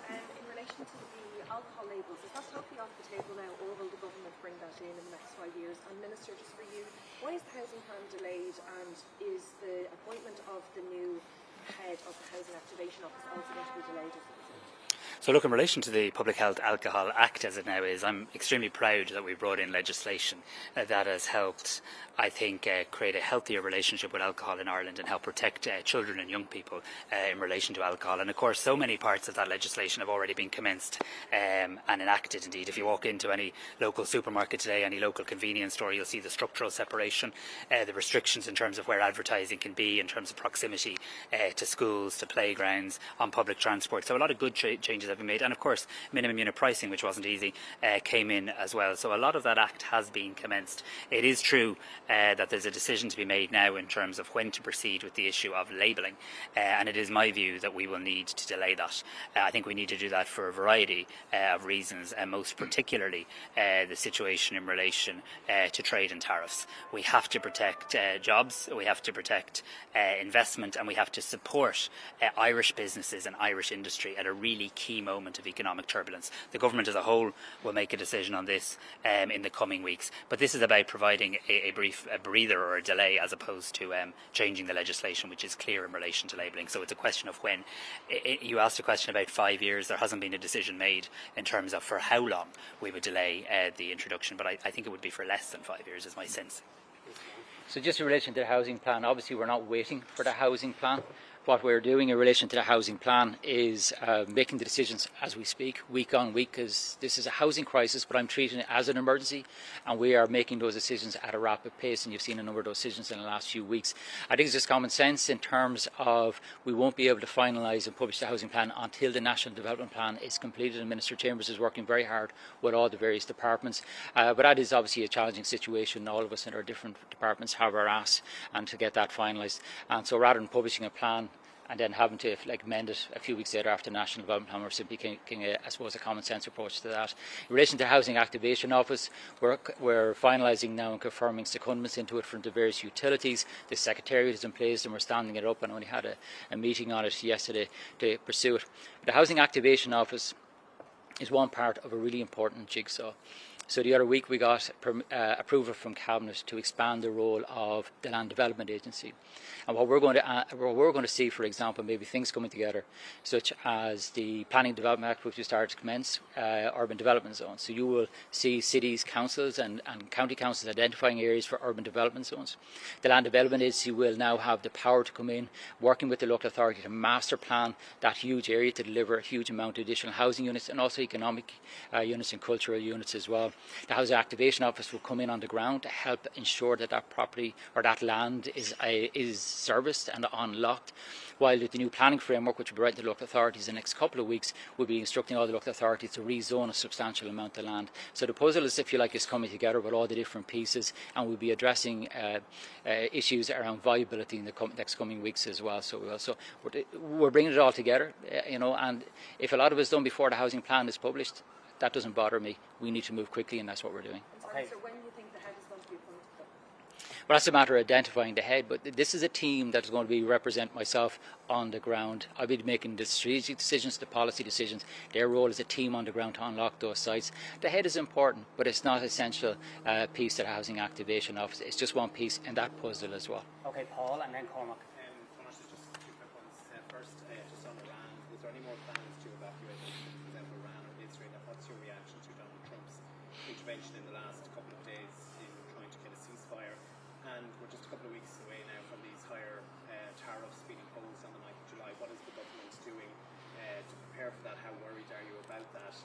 In relation to the alcohol labels, is that totally off the table now, or will the government bring that in the next 5 years? And Minister, just for you, why is the housing plan delayed, and is the appointment of the new head of the Housing Activation Office also going to be delayed? So look, in relation to the Public Health Alcohol Act as it now is, I'm extremely proud that we brought in legislation that has helped, I think, create a healthier relationship with alcohol in Ireland and help protect children and young people in relation to alcohol. And of course, so many parts of that legislation have already been commenced and enacted. Indeed, if you walk into any local supermarket today, any local convenience store, you'll see the structural separation, the restrictions in terms of where advertising can be, in terms of proximity to schools, to playgrounds, on public transport. So a lot of good changes have been made. And of course, minimum unit pricing, which wasn't easy, came in as well. So a lot of that act has been commenced. It is true that there's a decision to be made now in terms of when to proceed with the issue of labelling, and it is my view that we will need to delay that. I think we need to do that for a variety of reasons, and most particularly the situation in relation to trade and tariffs. We have to protect jobs, we have to protect investment, and we have to support Irish businesses and Irish industry at a really key moment of economic turbulence. The government as a whole will make a decision on this in the coming weeks, but this is about providing a breather or a delay as opposed to changing the legislation, which is clear in relation to labelling. So it's a question of when. You asked a question about 5 years. There hasn't been a decision made in terms of for how long we would delay the introduction, but I think it would be for less than 5 years is my sense. So just in relation to the housing plan, obviously we're not waiting for the housing plan. What we're doing in relation to the housing plan is making the decisions as we speak, week on week, because this is a housing crisis, but I'm treating it as an emergency, and we are making those decisions at a rapid pace, and you've seen a number of those decisions in the last few weeks. I think it's just common sense in terms of we won't be able to finalise and publish the housing plan until the National Development Plan is completed, and Minister Chambers is working very hard with all the various departments. But that is obviously a challenging situation. All of us in our different departments have our ass and to get that finalised. And so rather than publishing a plan and then having to amend it a few weeks later after the National Development Plan, we're simply taking, I suppose, a common sense approach to that. In relation to the Housing Activation Office, we're finalising now and confirming secondments into it from the various utilities. The Secretariat is in place and we're standing it up, and only had a meeting on it yesterday to pursue it. The Housing Activation Office is one part of a really important jigsaw. So the other week we got approval from Cabinet to expand the role of the Land Development Agency. And what we're going to see, for example, maybe things coming together, such as the Planning Development Act, which we started to commence, urban development zones. So you will see cities, councils and county councils identifying areas for urban development zones. The Land Development Agency will now have the power to come in, working with the local authority to master plan that huge area to deliver a huge amount of additional housing units and also economic units and cultural units as well. The Housing Activation Office will come in on the ground to help ensure that that property or that land is serviced and unlocked, while the new planning framework, which will be right to the local authorities in the next couple of weeks, will be instructing all the local authorities to rezone a substantial amount of land. So the puzzle is, if you like, is coming together with all the different pieces, and we'll be addressing issues around viability in the next coming weeks as well. So we're bringing it all together, and if a lot of it is done before the housing plan is published, that doesn't bother me. We need to move quickly, and that's what we're doing. Okay. So when do you think the head is going to be appointed? Well, that's a matter of identifying the head, but this is a team that is going to represent myself on the ground. I'll be making the strategic decisions, the policy decisions. Their role is a team on the ground to unlock those sites. The head is important, but it's not an essential piece to the Housing Activation Office. It's just one piece in that puzzle as well. Okay, Paul, and then Cormac. Thomas, just two quick ones. First, just on Iran, is there any more plans to evacuate them from Iran or Israel? What's your reaction to Donald Trump's intervention in the last couple of days in trying to get a ceasefire? And we're just a couple of weeks away now from these higher tariffs being imposed on the 9th of July. What is the government doing to prepare for that, how worried are you about that?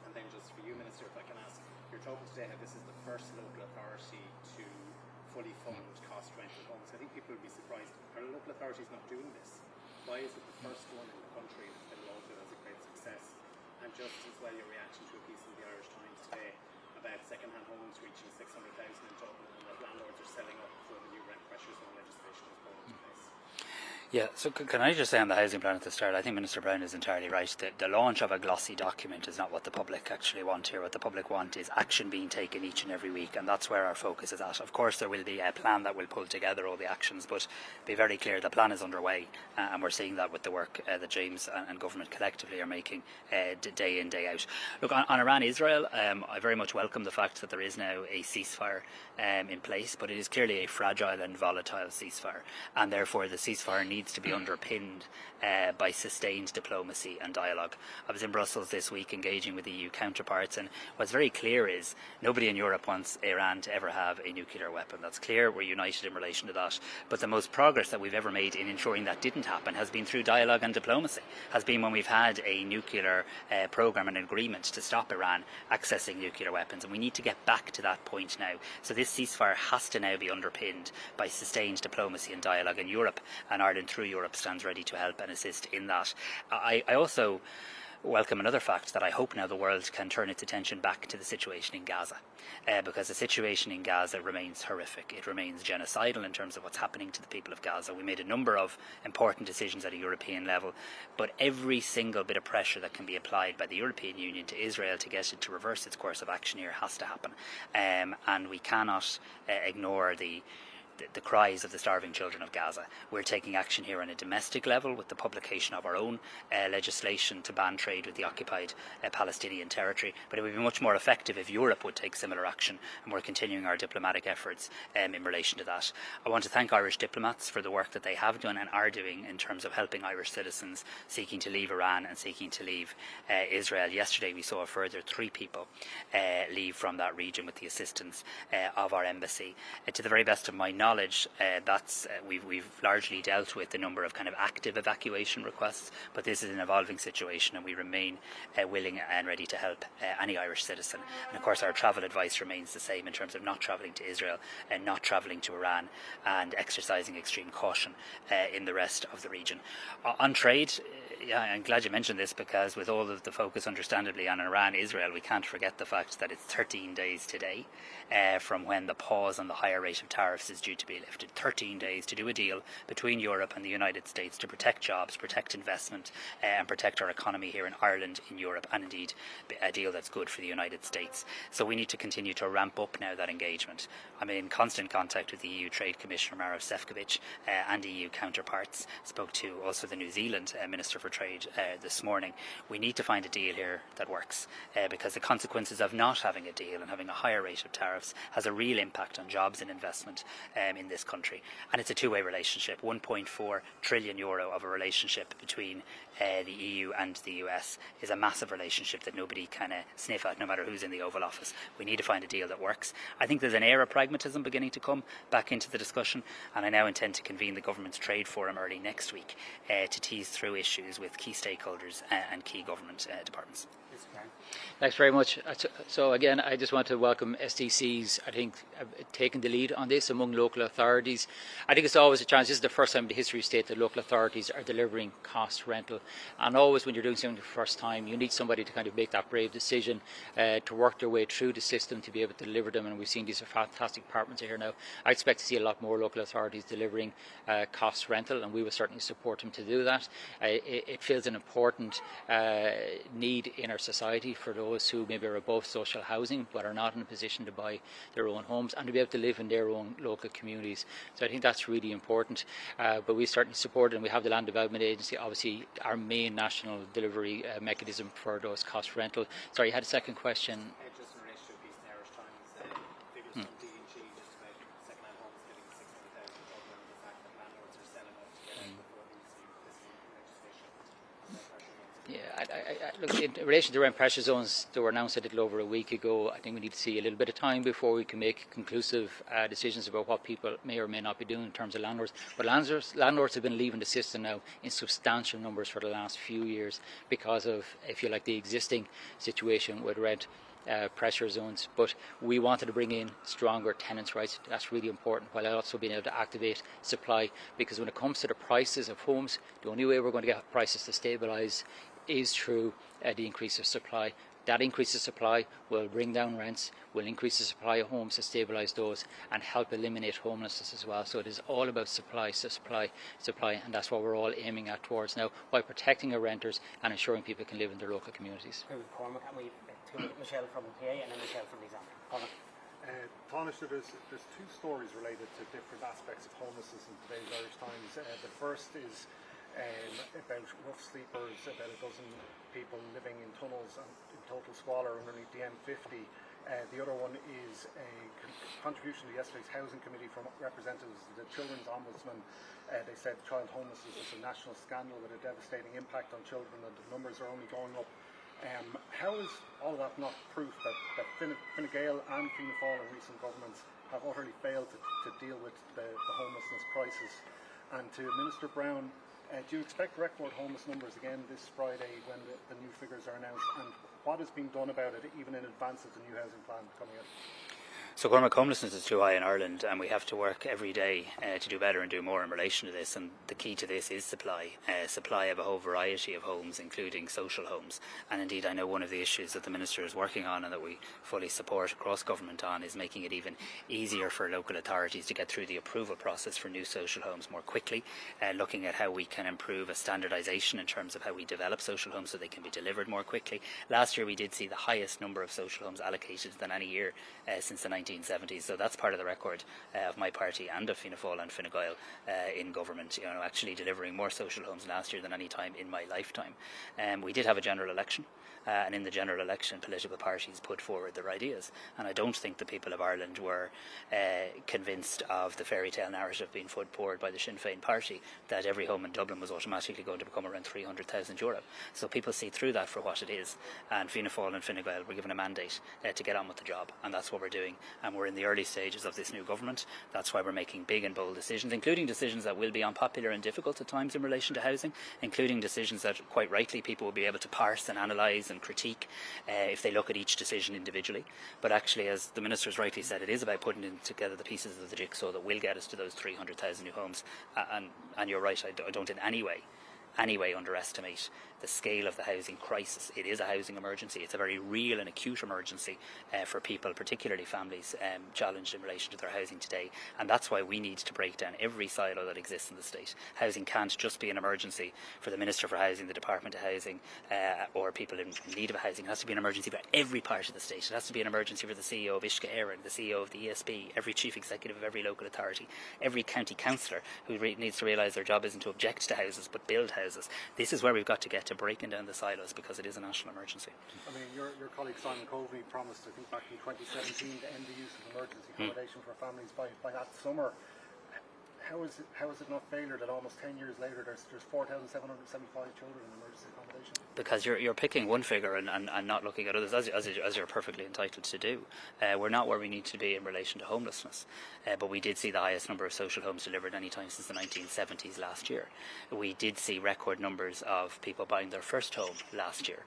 And then just for you, Minister, if I can ask, you're talking today how this is the first local authority to fully fund cost rental homes. I think people would be surprised. Are local authorities not doing this? Why is it the first one in the country that's been lauded as a great success? And just as well, your reaction to a piece in the Irish Times today about second-hand homes reaching 600,000 in Dublin and that landlords are selling up before the new rent pressures on legislation is brought into place. Yeah, so can I just say on the housing plan at the start, I think Minister Brown is entirely right that the launch of a glossy document is not what the public actually want here. What the public want is action being taken each and every week, and that's where our focus is at. Of course, there will be a plan that will pull together all the actions, but be very clear, the plan is underway, and we're seeing that with the work that James and government collectively are making day in, day out. Look, on Iran-Israel, I very much welcome the fact that there is now a ceasefire in place, but it is clearly a fragile and volatile ceasefire, and therefore the ceasefire needs to be underpinned by sustained diplomacy and dialogue. I was in Brussels this week engaging with EU counterparts, and what's very clear is nobody in Europe wants Iran to ever have a nuclear weapon. That's clear. We're united in relation to that. But the most progress that we've ever made in ensuring that didn't happen has been through dialogue and diplomacy, has been when we've had a nuclear programme and agreement to stop Iran accessing nuclear weapons. And we need to get back to that point now. So this ceasefire has to now be underpinned by sustained diplomacy and dialogue, and Europe and Ireland through Europe stands ready to help and assist in that. I also welcome another fact that I hope now the world can turn its attention back to the situation in Gaza, because the situation in Gaza remains horrific. It remains genocidal in terms of what's happening to the people of Gaza. We made a number of important decisions at a European level, but every single bit of pressure that can be applied by the European Union to Israel to get it to reverse its course of action here has to happen, and we cannot ignore the cries of the starving children of Gaza. We're taking action here on a domestic level with the publication of our own legislation to ban trade with the occupied Palestinian territory, but it would be much more effective if Europe would take similar action, and we're continuing our diplomatic efforts in relation to that. I want to thank Irish diplomats for the work that they have done and are doing in terms of helping Irish citizens seeking to leave Iran and seeking to leave Israel. Yesterday we saw a further 3 people leave from that region with the assistance of our embassy. To the very best of my knowledge, we've largely dealt with the number of kind of active evacuation requests, but this is an evolving situation, and we remain willing and ready to help any Irish citizen. And of course, our travel advice remains the same in terms of not travelling to Israel and not travelling to Iran, and exercising extreme caution in the rest of the region. On trade, yeah, I'm glad you mentioned this, because with all of the focus understandably on Iran-Israel, we can't forget the fact that it's 13 days today from when the pause on the higher rate of tariffs is due to be lifted. 13 days to do a deal between Europe and the United States to protect jobs, protect investment, and protect our economy here in Ireland, in Europe, and indeed a deal that's good for the United States. So we need to continue to ramp up now that engagement. I'm in constant contact with the EU Trade Commissioner Maroš Šefčovič and EU counterparts. Spoke to also the New Zealand Minister for Trade this morning. We need to find a deal here that works, because the consequences of not having a deal and having a higher rate of tariffs has a real impact on jobs and investment in this country. And it's a two-way relationship. 1.4 trillion euro of a relationship between the EU and the US is a massive relationship that nobody can sniff at, no matter who's in the Oval Office. We need to find a deal that works. I think there's an air of pragmatism beginning to come back into the discussion, and I now intend to convene the government's trade forum early next week to tease through issues with key stakeholders and key government departments. Thanks very much. So again, I just want to welcome SDCs, I think, taking the lead on this among local authorities. I think it's always a challenge. This is the first time in the history of state that local authorities are delivering cost rental. And always when you're doing something for the first time, you need somebody to kind of make that brave decision, to work their way through the system to be able to deliver them. And we've seen these are fantastic departments here now. I expect to see a lot more local authorities delivering cost rental, and we will certainly support them to do that. It feels an important need in our society for those who maybe are above social housing but are not in a position to buy their own homes and to be able to live in their own local communities. So I think that's really important. But we certainly support it, and we have the Land Development Agency, obviously our main national delivery mechanism for those cost rental. Sorry, you had a second question. Just in relation to a piece in the Irish Times, figures from D&G just about second-hand homes getting 600,000 and the fact that landlords are selling up to get out before this new legislation. Yeah, look, in relation to rent pressure zones, they were announced a little over a week ago. I think we need to see a little bit of time before we can make conclusive decisions about what people may or may not be doing in terms of landlords. But landlords have been leaving the system now in substantial numbers for the last few years because of, if you like, the existing situation with rent pressure zones. But we wanted to bring in stronger tenants' rights. That's really important, while also being able to activate supply, because when it comes to the prices of homes, the only way we're going to get prices to stabilise is through the increase of supply. That increase of supply will bring down rents, will increase the supply of homes to stabilise those and help eliminate homelessness as well. So it is all about supply, and that's what we're all aiming at towards now, by protecting our renters and ensuring people can live in their local communities. Michelle from PA and then Michelle from the exam. Taoiseach, there's two stories related to different aspects of homelessness in today's Irish Times. The first is about rough sleepers, about a dozen people living in tunnels and in total squalor underneath the M50. The other one is a contribution to yesterday's Housing Committee from representatives of the Children's Ombudsman. They said child homelessness is a national scandal with a devastating impact on children, and the numbers are only going up. How is all of that not proof that Fine Gael and Fianna Fáil and recent governments have utterly failed to deal with the homelessness crisis? And to Minister Brown, do you expect record homeless numbers again this Friday when the new figures are announced? And what has been done about it, even in advance of the new housing plan coming out? So Cormac, homelessness is too high in Ireland, and we have to work every day to do better and do more in relation to this. And the key to this is supply of a whole variety of homes, including social homes. And indeed, I know one of the issues that the Minister is working on and that we fully support across government on is making it even easier for local authorities to get through the approval process for new social homes more quickly, looking at how we can improve a standardisation in terms of how we develop social homes so they can be delivered more quickly. Last year we did see the highest number of social homes allocated than any year since the 1970s, so that's part of the record of my party and of Fianna Fáil and Fine Gael in government, actually delivering more social homes last year than any time in my lifetime. We did have a general election, and in the general election political parties put forward their ideas, and I don't think the people of Ireland were convinced of the fairy tale narrative being put forward by the Sinn Féin party that every home in Dublin was automatically going to become around €300,000. So people see through that for what it is, and Fianna Fáil and Fine Gael were given a mandate to get on with the job, and that's what we're doing. And we're in the early stages of this new government. That's why we're making big and bold decisions, including decisions that will be unpopular and difficult at times in relation to housing, including decisions that quite rightly people will be able to parse and analyse and critique if they look at each decision individually. But actually, as the Minister's rightly said, it is about putting together the pieces of the jigsaw that will get us to those 300,000 new homes. And you're right, I don't in any way underestimate the scale of the housing crisis. It is a housing emergency. It's a very real and acute emergency for people, particularly families challenged in relation to their housing today. And that's why we need to break down every silo that exists in the state. Housing can't just be an emergency for the Minister for Housing, the Department of Housing, or people in need of housing. It has to be an emergency for every part of the state. It has to be an emergency for the CEO of Uisce Éireann, the CEO of the ESB, every chief executive of every local authority, every county councillor who needs to realise their job isn't to object to houses but build houses. This is where we've got to get to breaking down the silos, because it is a national emergency. I mean, your colleague Simon Coveney promised, I think back in 2017, to end the use of emergency accommodation for families by that summer. How is it not failure that almost 10 years later there's 4,775 children in emergency accommodation? Because you're picking one figure and not looking at others, as you're perfectly entitled to do. We're not where we need to be in relation to homelessness, but we did see the highest number of social homes delivered any time since the 1970s last year. We did see record numbers of people buying their first home last year.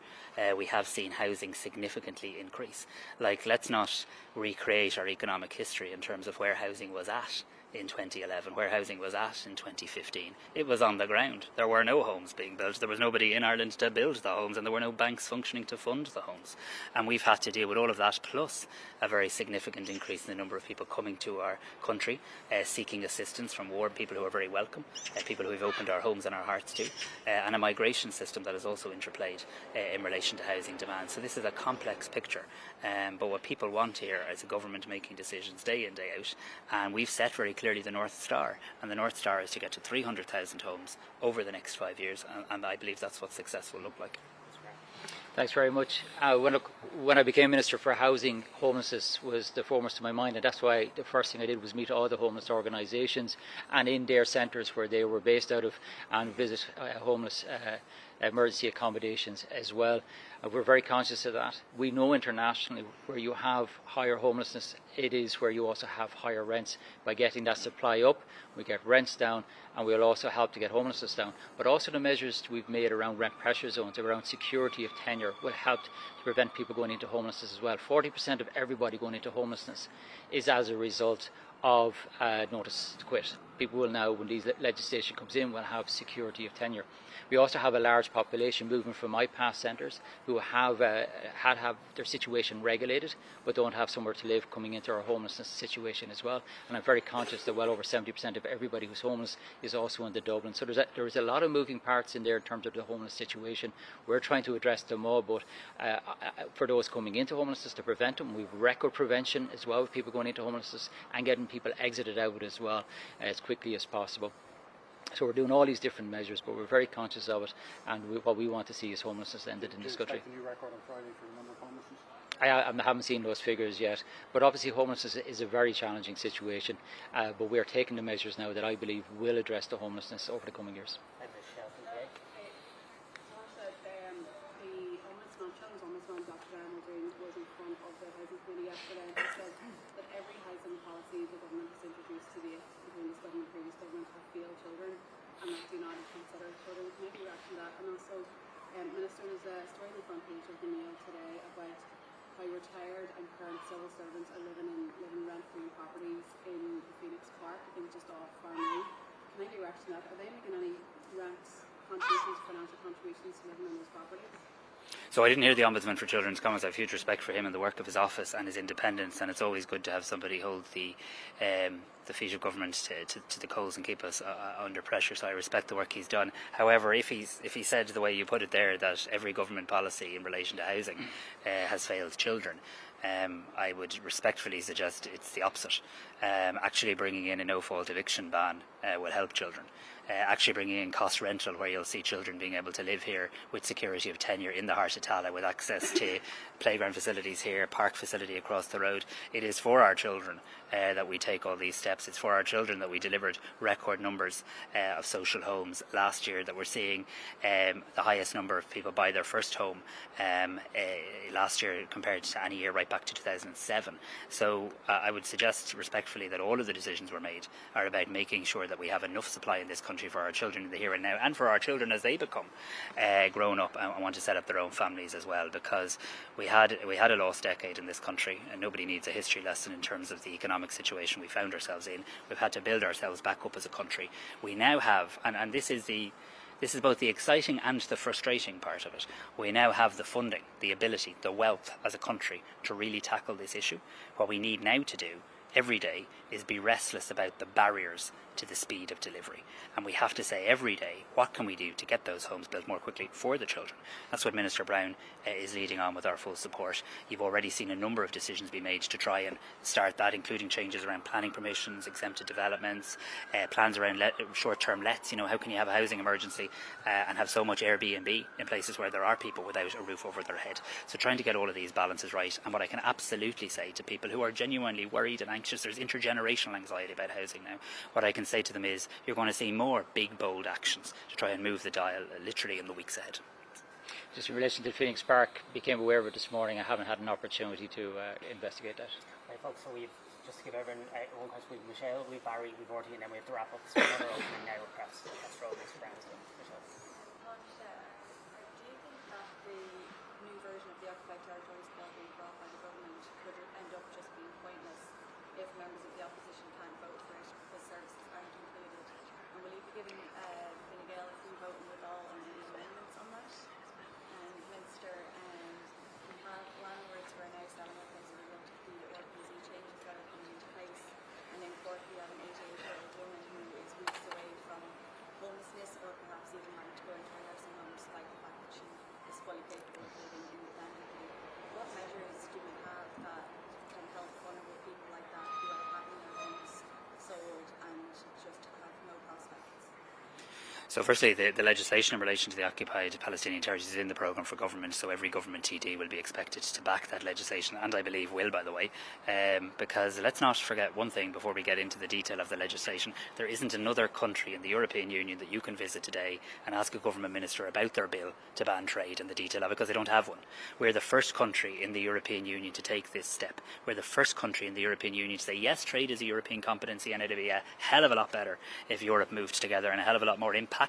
We have seen housing significantly increase. Let's not recreate our economic history in terms of where housing was at in 2011, where housing was at in 2015. It was on the ground. There were no homes being built. There was nobody in Ireland to build the homes, and there were no banks functioning to fund the homes. And we've had to deal with all of that, plus a very significant increase in the number of people coming to our country, seeking assistance from warm people who are very welcome, people who we've opened our homes and our hearts to, and a migration system that is also interplayed in relation to housing demand. So this is a complex picture, but what people want here is a government making decisions day in, day out, and we've set very clearly the North Star, and the North Star is to get to 300,000 homes over the next 5 years, and I believe that's what success will look like. Thanks very much. When I became Minister for Housing, homelessness was the foremost in my mind, and that's why the first thing I did was meet all the homeless organisations and in their centres where they were based out of, and visit homeless emergency accommodations as well. We're very conscious of that. We know internationally where you have higher homelessness, it is where you also have higher rents. By getting that supply up, we get rents down, and we'll also help to get homelessness down. But also the measures we've made around rent pressure zones, around security of tenure, will help to prevent people going into homelessness as well. 40% of everybody going into homelessness is as a result of notice to quit. People will now, when these legislation comes in, will have security of tenure. We also have a large population moving from IPAS centres who have had their situation regulated but don't have somewhere to live, coming into our homelessness situation as well. And I'm very conscious that well over 70% of everybody who's homeless is also in the Dublin. So there's a lot of moving parts in there in terms of the homeless situation. We're trying to address them all, but for those coming into homelessness, to prevent them, we've record prevention as well with people going into homelessness and getting people exited out as well as quickly as possible. So we're doing all these different measures, but we're very conscious of it, and what we want to see is homelessness ended in this country. Do you expect a new record on Friday for the number of homelessness? I haven't seen those figures yet, but obviously homelessness is a very challenging situation, but we are taking the measures now that I believe will address the homelessness over the coming years. And that do not consider children. Can you react to that? And also, Minister, there's a story on the front page of the Mail today about how retired and current civil servants are living rent-free properties in Phoenix Park, I think just off Farmley. Can I do react to that? Are they making any rent contributions, financial contributions to living on those properties? So I didn't hear the Ombudsman for Children's comments. I have huge respect for him and the work of his office and his independence, and it's always good to have somebody hold the feet of government to the coals and keep us under pressure. So I respect the work he's done. However, if he said the way you put it there that every government policy in relation to housing has failed children, I would respectfully suggest it's the opposite. Actually bringing in a no-fault eviction ban will help children. Actually bringing in cost rental, where you'll see children being able to live here with security of tenure in the heart of Tallaght, with access to playground facilities here, park facility across the road. It is for our children that we take all these steps. It's for our children that we delivered record numbers of social homes last year, that we're seeing the highest number of people buy their first home last year compared to any year right back to 2007. So I would suggest respectfully that all of the decisions were made are about making sure that we have enough supply in this country for our children in the here and now, and for our children as they become grown up and want to set up their own families as well, because we had a lost decade in this country, and nobody needs a history lesson in terms of the economic situation we found ourselves in. We've had to build ourselves back up as a country. We now have, and this is both the exciting and the frustrating part of it, we now have the funding, the ability, the wealth as a country to really tackle this issue. What we need now to do every day is be restless about the barriers to the speed of delivery. And we have to say every day, what can we do to get those homes built more quickly for the children? That's what Minister Brown is leading on with our full support. You've already seen a number of decisions be made to try and start that, including changes around planning permissions, exempted developments, plans around short-term lets. You know, how can you have a housing emergency and have so much Airbnb in places where there are people without a roof over their head? So trying to get all of these balances right. And what I can absolutely say to people who are genuinely worried and anxious, there's intergenerational anxiety about housing now. What I can say to them is you're going to see more big, bold actions to try and move the dial literally in the weeks ahead. Just in relation to Phoenix Park, became aware of it this morning. I haven't had an opportunity to investigate that. Right, folks, so we've, just to give everyone one question, we've Michelle, we've Barry, we've Orty, and then we have to wrap up. So another opening now across road, Mr. Branston. Michelle. Do you think that the new version of the Occupied Territories Bill being brought by the government could end up just being pointless if members of the opposition can't vote for it because services aren't included? And will you be giving Fine Gael a free vote with all on any amendments on that? Minister, we have landlords who are now selling up as a result of the RPZ changes that are coming into place. And in Cork we have an 88-year-old woman who is weeks away from homelessness, or perhaps even having to go into a nursing home despite the fact that she is fully capable of living independently. What measures do we have that can help vulnerable people like that who are having their homes So firstly, the legislation in relation to the occupied Palestinian territories is in the programme for government, so every government TD will be expected to back that legislation, and I believe will, by the way, because let's not forget one thing before we get into the detail of the legislation. There isn't another country in the European Union that you can visit today and ask a government minister about their bill to ban trade and the detail of it, because they don't have one. We're the first country in the European Union to take this step. We're the first country in the European Union to say, yes, trade is a European competency, and it'd be a hell of a lot better if Europe moved together and a hell of a lot more impactful.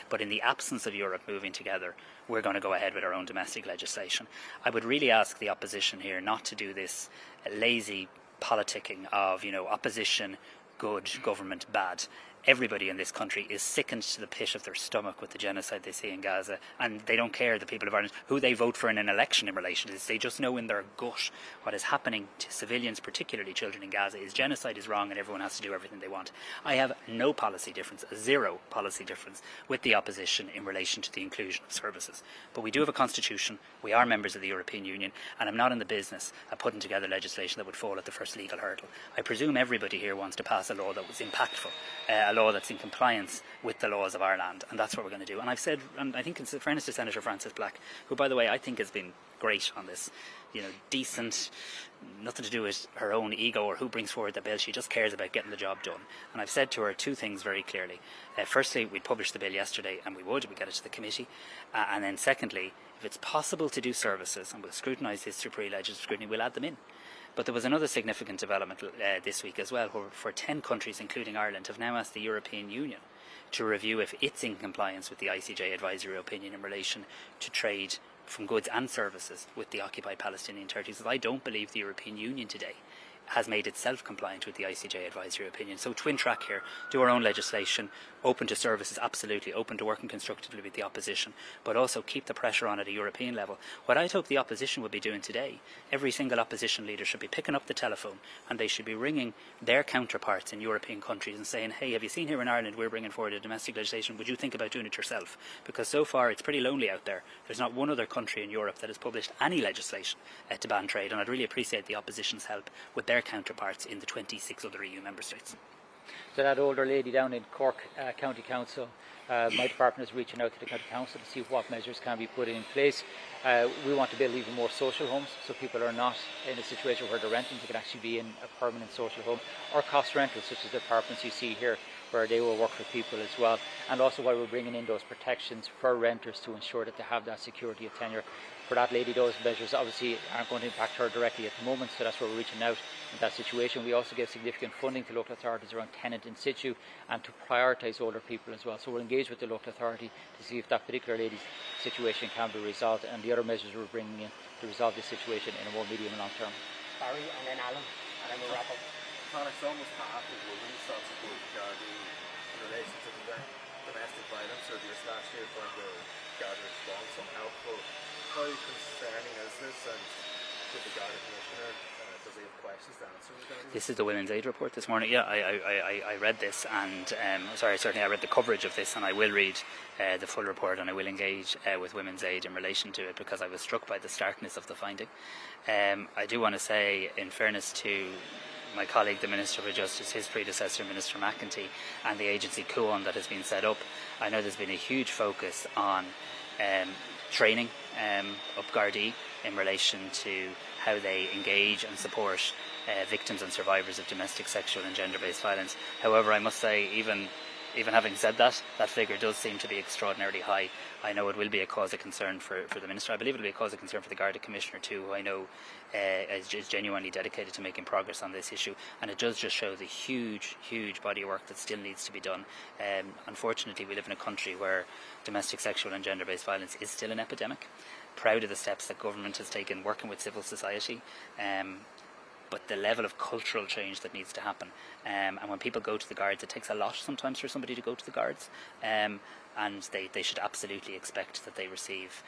But in the absence of Europe moving together, we're going to go ahead with our own domestic legislation. I would really ask the opposition here not to do this lazy politicking of, opposition good, government bad. Everybody in this country is sickened to the pit of their stomach with the genocide they see in Gaza, and they don't care, the people of Ireland, who they vote for in an election in relation to this. They just know in their gut what is happening to civilians, particularly children in Gaza, is genocide is wrong and everyone has to do everything they want. I have no policy difference, zero policy difference with the opposition in relation to the inclusion of services. But we do have a constitution, we are members of the European Union, and I'm not in the business of putting together legislation that would fall at the first legal hurdle. I presume everybody here wants to pass a law that was impactful, a law that's in compliance with the laws of our land, and that's what we're going to do. And I've said, and I think in fairness to Senator Frances Black, who, by the way, I think has been great on this, decent, nothing to do with her own ego or who brings forward the bill. She just cares about getting the job done. And I've said to her two things very clearly. Firstly, we'd published the bill yesterday, and we'd get it to the committee. And then secondly, if it's possible to do services, and we'll scrutinise this through pre-legislative scrutiny, we'll add them in. But there was another significant development this week as well, where 10 countries, including Ireland, have now asked the European Union to review if it's in compliance with the ICJ advisory opinion in relation to trade from goods and services with the occupied Palestinian territories. I don't believe the European Union today has made itself compliant with the ICJ advisory opinion. So twin track here, do our own legislation, open to services, absolutely, open to working constructively with the opposition, but also keep the pressure on at a European level. What I'd hope the opposition would be doing today, every single opposition leader should be picking up the telephone and they should be ringing their counterparts in European countries and saying, hey, have you seen here in Ireland we're bringing forward a domestic legislation, would you think about doing it yourself? Because so far it's pretty lonely out there. There's not one other country in Europe that has published any legislation to ban trade, and I'd really appreciate the opposition's help with their counterparts in the 26 other EU member states. So that older lady down in Cork County Council, my department is reaching out to the County Council to see what measures can be put in place. We want to build even more social homes, so people are not in a situation where they're renting, they can actually be in a permanent social home, or cost rentals such as the apartments you see here, where they will work for people as well. And also why we're bringing in those protections for renters to ensure that they have that security of tenure. For that lady, those measures obviously aren't going to impact her directly at the moment, so that's where we're reaching out in that situation. We also give significant funding to local authorities around tenant in situ and to prioritise older people as well. So we're engaged with the local authority to see if that particular lady's situation can be resolved, and the other measures we're bringing in to resolve this situation in a more medium and long term. Barry and then Alan, and then we'll wrap up. It's almost half of women self-support Gardaí in relation to the domestic violence surgeries last year for the Garda response unhelpful. How concerning is this, and could the Garda Commissioner, does he have questions to answer regarding this? Is the Women's Aid report this morning. Yeah, I read this, and certainly I read the coverage of this, and I will read the full report, and I will engage with Women's Aid in relation to it, because I was struck by the starkness of the finding. I do want to say, in fairness to my colleague, the Minister for Justice, his predecessor, Minister McEntee, and the agency COON that has been set up, I know there's been a huge focus on training up Gardaí in relation to how they engage and support victims and survivors of domestic, sexual and gender-based violence. However, I must say, even having said that, that figure does seem to be extraordinarily high. I know it will be a cause of concern for the Minister. I believe it will be a cause of concern for the Garda Commissioner too, who I know is genuinely dedicated to making progress on this issue. And it does just show the huge body of work that still needs to be done. Unfortunately, we live in a country where domestic, sexual and gender-based violence is still an epidemic. Proud of the steps that government has taken working with civil society. But the level of cultural change that needs to happen. And when people go to the Guards, it takes a lot sometimes for somebody to go to the Guards. And they should absolutely expect that they receive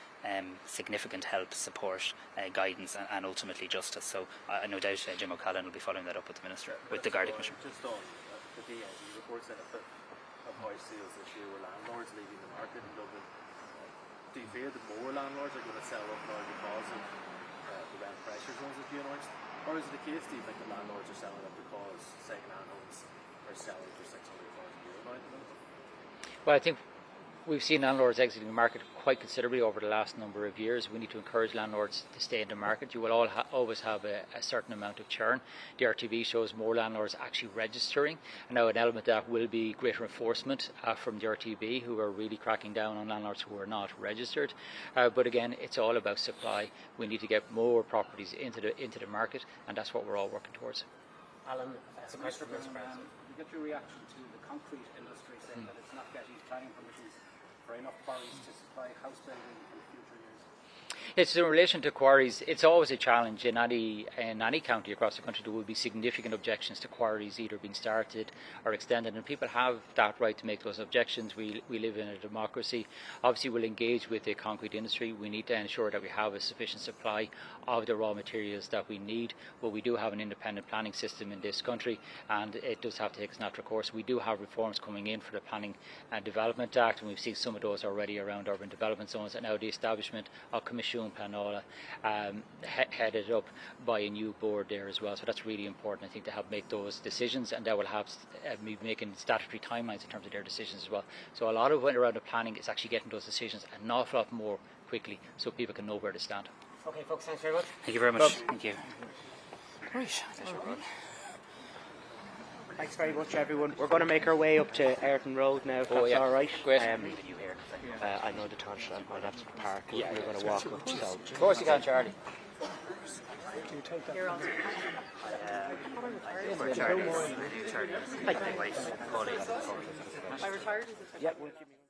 significant help, support, guidance and ultimately justice. So no doubt Jim O'Callaghan will be following that up with the Minister, with the Garda Commissioner. Just on the DNG reports that a bit of house sales this year were landlords leaving the market in Dublin. Do you fear that more landlords are going to sell up now because of the rent pressure zones that you announced? Or is it the case, do you think, that landlords are selling up because second-hand homes are selling for €600 a year now? Well, I think We've seen landlords exiting the market quite considerably over the last number of years. We need to encourage landlords to stay in the market. You will always have a certain amount of churn. The RTV shows more landlords actually registering, and now an element of that will be greater enforcement from the RTB, who are really cracking down on landlords who are not registered. But again, it's all about supply. We need to get more properties into the market, and that's what we're all working towards. Alan, that's a question for Mr. President. Get your reaction to the concrete industry saying that it's not getting planning permissions for enough quarries to supply house building in future years? It's in relation to quarries. It's always a challenge in any county across the country. There will be significant objections to quarries either being started or extended, and people have that right to make those objections. We live in a democracy. Obviously, we'll engage with the concrete industry. We need to ensure that we have a sufficient supply of the raw materials that we need. But we do have an independent planning system in this country, and it does have to take its natural course. We do have reforms coming in for the Planning and Development Act, and we've seen some of those already around urban development zones, and now the establishment of Commission Planola, headed up by a new board there as well. So that's really important, I think, to help make those decisions, and that will have be making statutory timelines in terms of their decisions as well. So a lot of it around the planning is actually getting those decisions an awful lot more quickly, so people can know where to stand. Okay, folks, thanks very much. Thank you very much. Thank you. Right. Thanks very much, everyone. We're going to make our way up to Ayrton Road now, if that's all right. Great. I know the touch, I might have to park. We're going to walk up. So. Of course you can, Charlie. Do you take that? You're on. I retired. Is it? I retired. Yeah, we'll give you